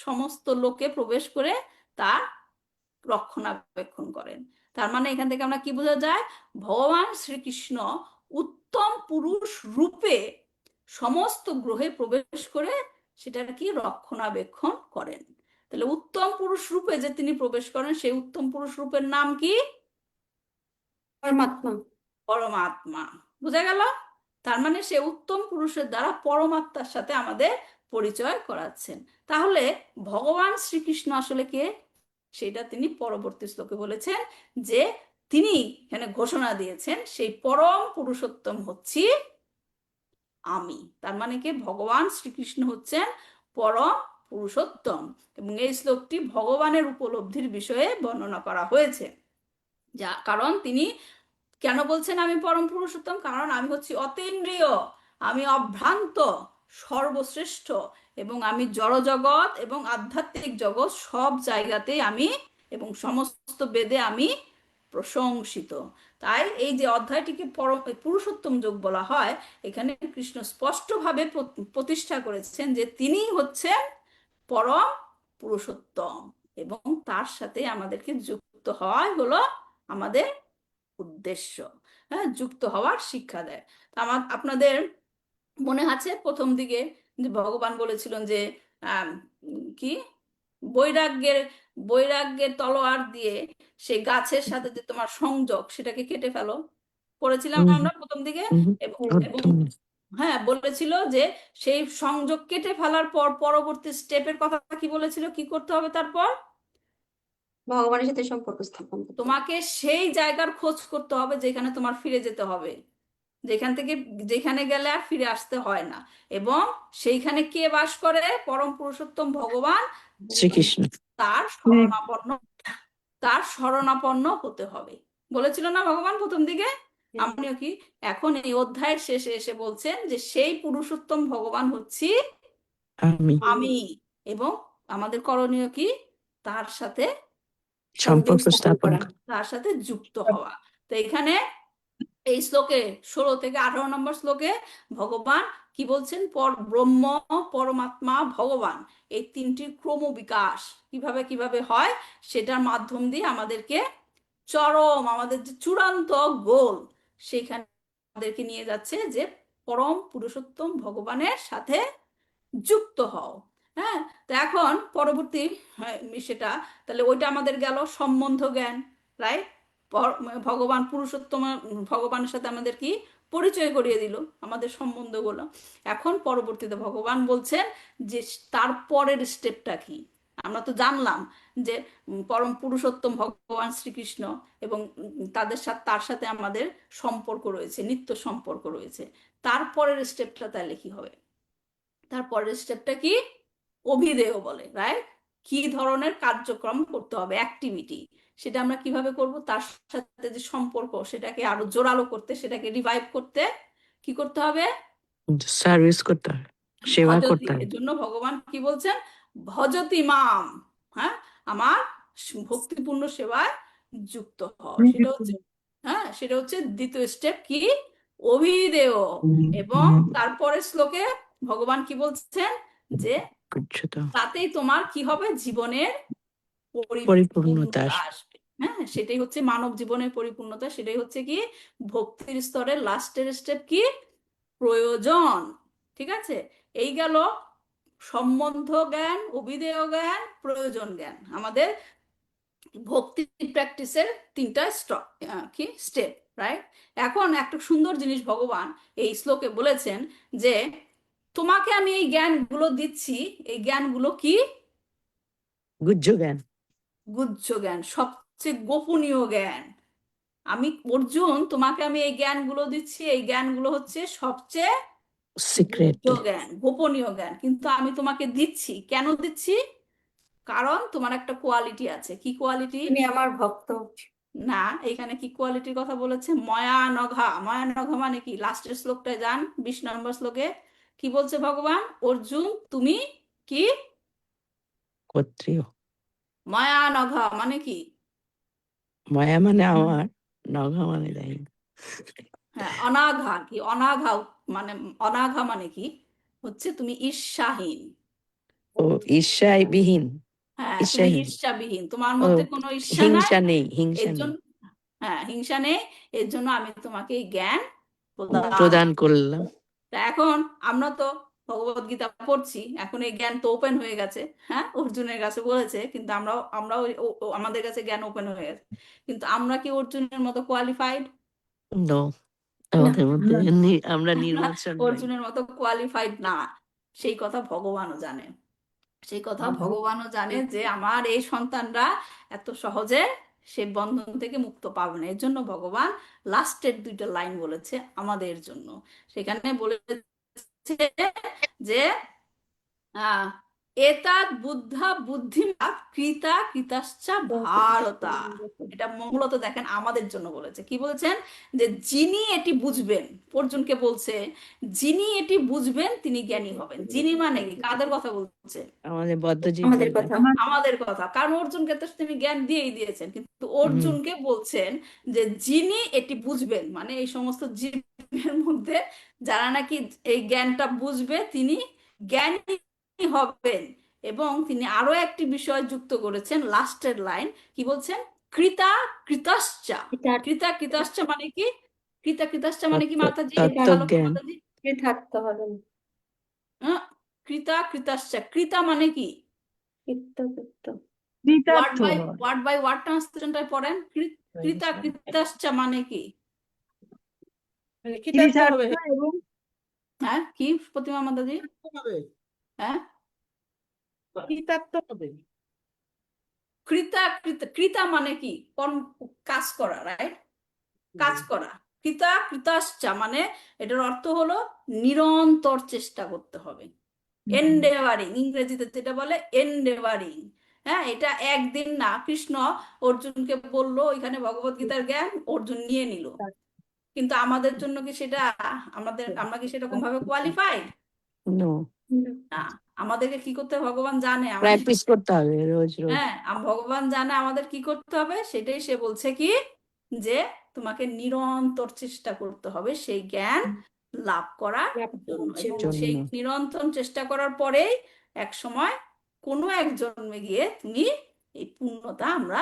সমস্ত লোকে প্রবেশ করে তার রক্ষণাবেক্ষণ করেন। তার মানে এখান থেকে আমরা কি বোঝা যায়? ভগবান শ্রীকৃষ্ণ উত্তম পুরুষ রূপে সমস্ত গ্রহে প্রবেশ করে সেটার কি রক্ষণাবেক্ষণ করেন। তাহলে উত্তম পুরুষ রূপে যে তিনি প্রবেশ করেন, সেই উত্তম পুরুষ রূপের নাম কি? পরমাত্মা। পরমাত্মা। বুঝা গেল? তার মানে সে উত্তম পুরুষের দ্বারা পরমাত্মার সাথে আমাদের পরিচয় করাচ্ছেন। তাহলে ভগবান শ্রীকৃষ্ণ আসলে কে, সেটা তিনি পরবর্তী শ্লোকে বলেছেন যে তিনি এখানে ঘোষণা দিয়েছেন সেই পরম পুরুষোত্তম হচ্ছি আমি। তার মানে কি, ভগবান শ্রীকৃষ্ণ হচ্ছেন পরম পুরুষোত্তম। এবং এই শ্লোকটি ভগবানের উপলব্ধির বিষয়ে বর্ণনা করা হয়েছে। যা কারণ তিনি কেন বলছেন আমি পরম পুরুষোত্তম, কারণ আমি হচ্ছি অতীন্দ্রিয়, আমি অভ্রান্ত, সর্বশ্রেষ্ঠ, এবং আমি জড়জগৎ এবং আধ্যাত্মিক জগৎ সব জায়গাতেই আমি এবং সমস্ত বেদে আমি প্রশংসিত। তাই এই যে অধ্যায়টিকে পরম পুরুষোত্তম যোগ বলা হয়, এখানে কৃষ্ণ স্পষ্টভাবে প্রতিষ্ঠা করেছেন যে তিনি হচ্ছেন পরম পুরুষোত্তম, এবং তার সাথে আমাদেরকে যুক্ত হওয়াই হলো আমাদের উদ্দেশ্য। হ্যাঁ, যুক্ত হওয়ার শিক্ষা দেয়। তা আপনাদের মনে আছে প্রথম দিকে যে ভগবান বলেছিলেন যে কি বৈরাগ্যের বৈরাগ্যের তলোয়ার দিয়ে সেই গাছের সাথে যে তোমার সংযোগ সেটাকে কেটে ফেলো, পড়েছিলাম আমরা প্রথম দিকে। এবং এবং হ্যাঁ, বলেছিল যে সেই সংযোগ কেটে ফেলার পর পরবর্তী স্টেপের কথা কি বলেছিল, কি করতে হবে তারপর? ভগবানের সাথে সম্পর্ক স্থাপন করতে হবে। তোমাকে সেই জায়গার খোঁজ করতে হবে যেখানে তোমার ফিরে যেতে হবে, যেখান থেকে যেখানে গেলে আর ফিরে আসতে হয় না। এবং সেইখানে কে বাস করে? পরম পুরুষোত্তম ভগবান শ্রীকৃষ্ণ। তার শরণাপন্ন হতে হবে বলেছিল না ভগবান প্রথম দিকে। আমিও কি এখন এই অধ্যায়ের শেষে এসে বলছেন যে সেই পুরুষোত্তম ভগবান হচ্ছি আমি, এবং আমাদের করণীয় কি? তার সাথে সম্পর্ক স্থাপন করা। তার সাথে যুক্ত হওয়া। তো এখানে এই শ্লোকে 16 থেকে 18 নম্বর শ্লোকে ভগবান কি বলছেন? ব্রহ্ম, পরমাত্মা, ভগবান, এই তিনটির ক্রম বিকাশ কিভাবে কিভাবে হয় সেটার মাধ্যম দিয়ে আমাদেরকে চরম, আমাদের যে চূড়ান্ত গোল, সেখানে আমাদেরকে নিয়ে যাচ্ছে যে পরম পুরুষোত্তম ভগবানের সাথে যুক্ত হও। হ্যাঁ, তো এখন পরবর্তী সেটা তাহলে ওইটা আমাদের গেল সম্বন্ধ জ্ঞান, রাইট? ভগবান পুরুষোত্তম ভগবানের সাথে আমাদের কি পরিচয় করিয়ে দিল আমাদের সম্বন্ধগুলো। এখন পরবর্তীতে ভগবান বলছেন যে তারপরের স্টেপটা কি। আমরা তো জানলাম যে পরম পুরুষোত্তম ভগবান শ্রীকৃষ্ণ এবং তার সাথে আমাদের সম্পর্ক রয়েছে, নিত্য সম্পর্ক রয়েছে। তারপরের স্টেপটা তাহলে কি হবে? তারপরের স্টেপটা কি? অভিধেয় বলে, রাইট? কি ধরনের কার্যক্রম করতে হবে, অ্যাক্টিভিটি, সেটা আমরা কিভাবে করব? তার সাথে যে সম্পর্ক সেটাকে আরো জোরালো করতে, সেটাকে রিভাইভ করতে কি করতে হবে? সার্ভিস করতে হবে, সেবা ভজতি। করতে হবে। এর জন্য ভগবান কি বলছেন? ভজতি মাম, হ্যাঁ, আমার ভক্তিপূর্ণ সেবায় যুক্ত হও। সেটা হচ্ছে সেটা হচ্ছে দ্বিতীয় স্টেপ, কি? অভিধেয়। এবং তারপরে শ্লোকে ভগবান কি বলছেন? যে তাতেই তোমার কি হবে? জীবনের পরিপূর্ণতা আসবে। হ্যাঁ, সেটাই হচ্ছে মানব জীবনের পরিপূর্ণতা। সেটাই হচ্ছে কি ভক্তির স্তরের লাস্টের স্টেপ, কি? প্রয়োজন। ঠিক আছে, এই গেল সম্বন্ধ জ্ঞান, অভিধেয় জ্ঞান, প্রয়োজন জ্ঞান, আমাদের ভক্তি প্র্যাকটিসের তিনটা কি স্টেপ, রাইট? এখন একটা সুন্দর জিনিস ভগবান এই শ্লোকে বলেছেন যে তোমাকে আমি এই জ্ঞানগুলো দিচ্ছি, এই জ্ঞানগুলো কি? গুহ্য জ্ঞান। গুহ্য জ্ঞান, সবচেয়ে গোপনীয় জ্ঞান। আমি অর্জুন, তোমাকে আমি এই জ্ঞানগুলো দিচ্ছি, এই জ্ঞানগুলো হচ্ছে সবচেয়ে সিক্রেট জ্ঞান, গোপনীয় জ্ঞান। কিন্তু আমি তোমাকে দিচ্ছি, কেন দিচ্ছি? কারণ তোমার একটা কোয়ালিটি আছে। কি কোয়ালিটি? তুমি আমার ভক্ত। না, এখানে কি কোয়ালিটির কথা বলেছে? ময়ানঘা। ময়ানঘা মানে কি? লাস্টের শ্লোকটায় যান, 20 নম্বর শ্লোকে কি বলছে ভগবান? অর্জুন, তুমি কি? ক্ষত্রিয়। ময়ানঘা মানে কি? মায়া মানে আমার, নঘা মানে দেয়। হ্যাঁ, অনাঘা। কি অনাঘা মানে? অনাঘা মানে কি? হচ্ছে তুমি ঈর্ষাহীন। ও ঈর্ষায় বিহীন। হ্যাঁ, তুমি ঈর্ষাবিহীন, তোমার মধ্যে কোনো ঈর্ষা হিংসা নেই, এর হিংসা নেই। জন্য হিংসা নেই। এর জন্য আমি তোমাকে এই জ্ঞান প্রদান করলাম। তা এখন আমরা তো ভগবত গীতা পড়ছি, এখন এই জ্ঞান তো ওপেন হয়ে গেছে। হ্যাঁ, অর্জুনের কাছে বলেছে, কিন্তু আমরাও আমাদের কাছে জ্ঞান ওপেন হয়ে গেছে, কিন্তু আমরা কি অর্জুনের মতো কোয়ালিফাইড? নো। আমাদের মধ্যে আমরা আমরা আমরা নির্বাচন নাই। অর্জুনের মতো কোয়ালিফাইড না, সেই কথা ভগবানও জানে। সেই কথা ভগবানও জানে যে আমার এই সন্তানরা এত সহজে সে বন্ধন থেকে মুক্ত পাবে না। এর জন্য ভগবান লাস্টের দুইটা লাইন বলেছে আমাদের জন্য। সেখানে বলেছে যে আহ এতাদ বুদ্ধা বুদ্ধিমা কৃতা কৃতাশ্চ ভারতা। এটা মূলত দেখেন আমাদের জন্য বলেছে। কি বলেছেন? যে যিনি এটি বুঝবেন, অর্জুনকে বলছে যিনি এটি বুঝবেন তিনি জ্ঞানী হবেন। যিনি মানে কি? কাদের কথা বলছে? আমাদের বদ্ধজীব আমাদের বলতে। কথা। আমাদের কথা। কারণ অর্জুনকে তো তিনি জ্ঞান দিয়েই দিয়েছেন, কিন্তু অর্জুনকে বলছেন যে যিনি এটি বুঝবেন, মানে এই সমস্ত জীবের মধ্যে যারা নাকি এই জ্ঞানটা বুঝবে তিনি জ্ঞানী হবেন। এবং তিনি আরো একটি বিষয় যুক্ত করেছেন, লাস্টের লাইন কি বলছেন? কৃতা কৃতাশ্চা। কৃতা কৃতাশ্চা মানে কি? কৃতা কৃতাশ্চা মানে কি মাতাজি? একটু ভালো করে তত্ত্বজ্ঞান। মাতাজি। কৃতার্থ হবেন। কৃতা কৃতাশ্চা, কৃতা মানে কি? কৃতকৃত্য। কৃতার্থ ওয়ার্ড বাই ওয়ার্ড ট্রান্সলেশনটা পড়েন। কৃতা কৃতাশ্চা মানে কি? কৃতার্থ হবে, কৃতার্থ এবং হ্যাঁ, কি প্রতিমা মাতাজি? হবে, হ্যাঁ, কৃতার্থ হবে। কৃতা কৃতা কৃতা মানে কি? কর্ম, কাজ করা, রাইট? কাজ করা। কৃতা কৃতাশ্চা মানে এটার অর্থ হলো নিরন্তর চেষ্টা করতে হবে। এন্ডেভারিং, ইংরেজিতে যেটা বলে এন্ডেভারিং। হ্যাঁ, এটা একদিন না। কৃষ্ণ অর্জুনকে বললো, এখানে ভগবত গীতার জ্ঞান অর্জুন নিয়ে নিল, কিন্তু আমাদের জন্য কি সেটা, আমরা কি সেরকম ভাবে কোয়ালিফাইড নো, না? আমাদেরকে কি করতে হবে ভগবান জানে আমাদের। প্র্যাকটিস করতে হবে রোজ রোজ। হ্যাঁ, ভগবান জানে আমাদের কি করতে হবে। সেটাই সে বলছে কি, যে তোমাকে নিরন্তর চেষ্টা করতে হবে সেই জ্ঞান লাভ করার জন্য। এবং সেই নিরন্তর চেষ্টা করার পরেই এক সময় কোনো এক জন্মে গিয়ে তুমি এই পূর্ণতা আমরা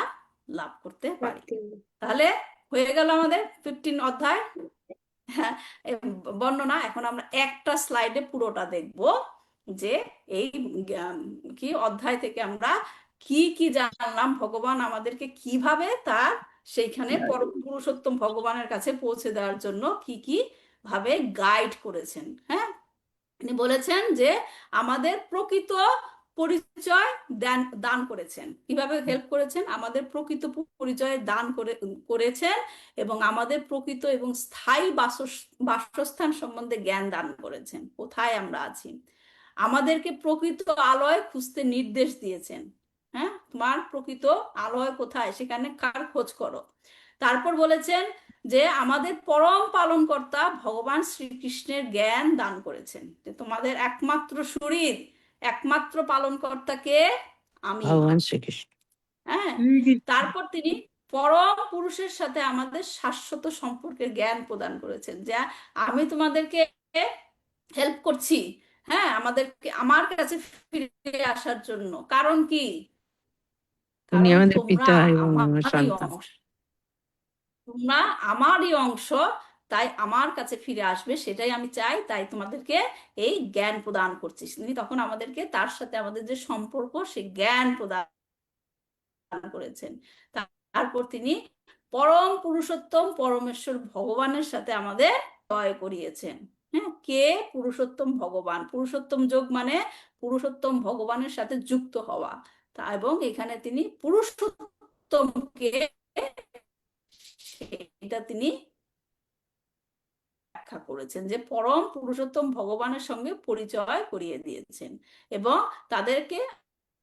লাভ করতে পারি। তাহলে হয়ে গেল আমাদের 15 অধ্যায়। হ্যাঁ, বর্ণনা। এখন আমরা একটা স্লাইডে পুরোটা দেখব যে এই কি অধ্যায় থেকে আমরা কি কি জানলাম, ভগবান আমাদেরকে কিভাবে তার সেইখানে পুরুষোত্তম ভগবানের কাছে পৌঁছে দেওয়ার জন্য কি কি ভাবে গাইড করেছেন। হ্যাঁ, তিনি বলেছেন যে আমাদের প্রকৃত পরিচয় দান করেছেন। কিভাবে হেল্প করেছেন? আমাদের প্রকৃত পরিচয় দান করেছেন এবং আমাদের প্রকৃত এবং স্থায়ী বাসস্থান সম্বন্ধে জ্ঞান দান করেছেন, কোথায় আমরা আছি। আমাদেরকে প্রকৃত আলয় খুঁজতে নির্দেশ দিয়েছেন। হ্যাঁ, তোমার প্রকৃত আলয় কোথায়, সেখানে কার খোঁজ করো। তারপর বলেছেন যে আমাদের পরম পালনকর্তা ভগবান শ্রীকৃষ্ণের জ্ঞান দান করেছেন, যে তোমাদের একমাত্র শরীর, একমাত্র পালনকর্তাকে আমি। ভগবান শ্রীকৃষ্ণ। হ্যাঁ, তারপর তিনি পরম পুরুষের সাথে আমাদের শাশ্বত সম্পর্কের জ্ঞান প্রদান করেছেন, যা আমি তোমাদেরকে হেল্প করছি। হ্যাঁ, আমাদেরকে আমার কাছে ফিরে আসার জন্য। কারণ কি? উনি কারণ আমাদের তোমরা পিতা এবং আমার আমারই সন্তান। অংশ, তোমরা আমারই অংশ, তাই আমার কাছে ফিরে আসবে সেটাই আমি চাই। তাই তোমাদেরকে এই জ্ঞান প্রদান করছি। তিনি তখন আমাদেরকে তার সাথে আমাদের যে সম্পর্ক, সেই জ্ঞান প্রদান করেছেন। তারপর তিনি পরম পুরুষোত্তম পরমেশ্বর ভগবানের সাথে আমাদের জয় করিয়েছেন। হ্যাঁ, কে? পুরুষোত্তম ভগবান। পুরুষোত্তম যোগ মানে পুরুষোত্তম ভগবানের সাথে যুক্ত হওয়া। তা এবং এখানে তিনি পুরুষোত্তমকে এটা তিনি ব্যাখ্যা করেছেন, যে পরম পুরুষোত্তম ভগবানের সঙ্গে পরিচয় করিয়ে দিয়েছেন এবং তাদেরকে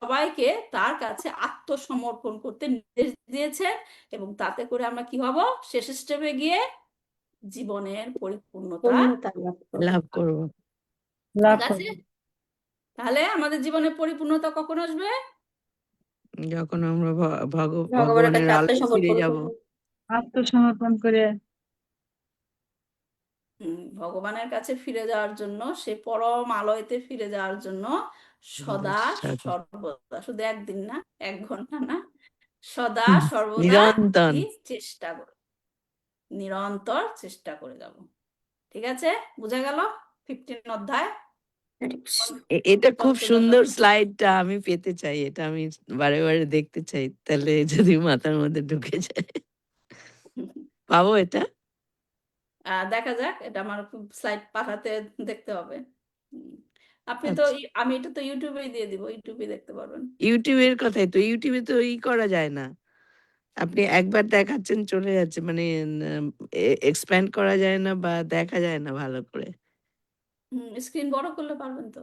সবাইকে তার কাছে আত্মসমর্পণ করতে নির্দেশ দিয়েছেন। এবং তাতে করে আমরা কি হব? শেষ স্টেপে গিয়ে জীবনের পরিপূর্ণতা লাভ করব। ঠিক আছে? তাহলে আমাদের জীবনের পরিপূর্ণতা কখন আসবে? যখন আমরা ভগবানের ভগবানের কাছে আলোয় ফিরে আত্মসমর্পণ যাব। করবো। আত্মসমর্পণ করে ভগবানের কাছে ফিরে যাওয়ার জন্য, সে পরম আলয়তে ফিরে যাওয়ার জন্য সদা সর্বদা, শুধু একদিন না, 1 ঘন্টা না, সদা সর্বদা নিরন্তর। চেষ্টা করো, নিরন্তর চেষ্টা করে যাব। ঠিক আছে, বোঝা গেল 15 অধ্যায়। এটা খুব পঞ্চদশ সুন্দর অধ্যায়। স্লাইডটা, আমি পেতে চাই। এটা আমি বারে বারে দেখতে চাই, তাহলে যদি মাথার মধ্যে ঢুকে যায়। পাবো এটা? দেখা যাক, এটা আমার স্লাইড পাঠাতে দেখতে হবে। আপনি তো আচ্ছা, আমি এটা তো ইউটিউবেই দিয়ে দিব, ইউটিউবে দেখতে পারবেন। ইউটিউবের কথাই তো, ইউটিউবে তো করা যায় না। আপনি একবার দেখাচ্ছেন চলে যাচ্ছে, মানে এক্সপ্যান্ড করা যায় না বা দেখা যায় না ভালো করে। স্ক্রিন বড় করলে পারবেন তো।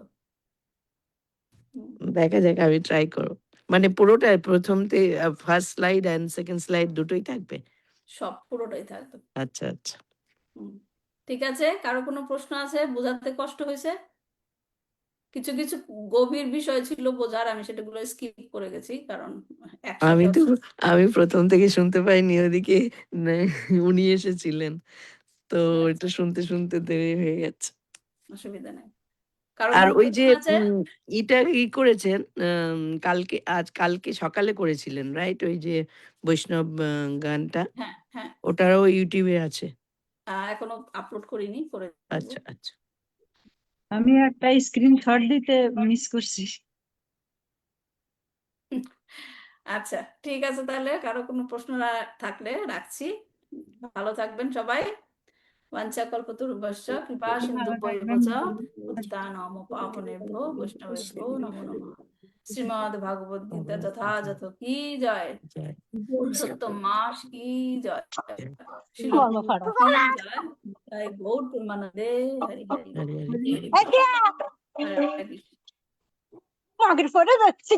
হুম, দেখা যাক, আমি ট্রাই করব। মানে পুরোটাই প্রথম first slide and second slide দুটোই থাকবে? সব পুরোটাই থাকবে। আচ্ছা, আচ্ছা। হুম, ঠিক আছে, কারো কোনো প্রশ্ন আছে? বোঝাতে কষ্ট হয়েছে? কিছু কিছু গভীর বিষয় ছিল বোঝার, আমি সেটাগুলো স্কিপ করে গেছি, কারণ আমি একসাথে তো আমি প্রথম থেকে শুনতে পাইনি, ওদিকে উনি এসেছিলেন, তো আচ্ছা, এটা শুনতে শুনতে দেরি হয়ে গেছে। অসুবিধা নেই। কারো আর কোনো ওই যে প্রশ্ন আছে? এটা করেছেন, কালকে সকালে করেছিলেন, রাইট? ওই যে বৈষ্ণব গানটা, হ্যাঁ, হ্যাঁ, ওটারও ইউটিউবে আছে? এখনো আপলোড করিনি, করে দেব। আচ্ছা, আচ্ছা। আমি একটা স্ক্রিনশট দিতে মিস করছি। আচ্ছা, ঠিক আছে, তাহলে কারো কোনো প্রশ্ন থাকলে রাখছি। ভালো থাকবেন সবাই। বাঞ্ছাকল্পতরুভ্যশ্চ কৃপা সিন্ধুভ্যেব চ পতিতানাং পাবনেভ্যো বৈষ্ণবেভ্যো নমো নমঃ। শ্রীমদ্ ভাগবত গীতা যথাযথ কি জয়, জয়। পুরুষোত্তম মাস কি জয়, শিল বলো প্রভুপাদ ফারো। কি জয়, জয় গৌর প্রেমানন্দে, হরি হরি হরে বল। হরে। হরে কৃষ্ণ। মাগের পরে যাচ্ছি।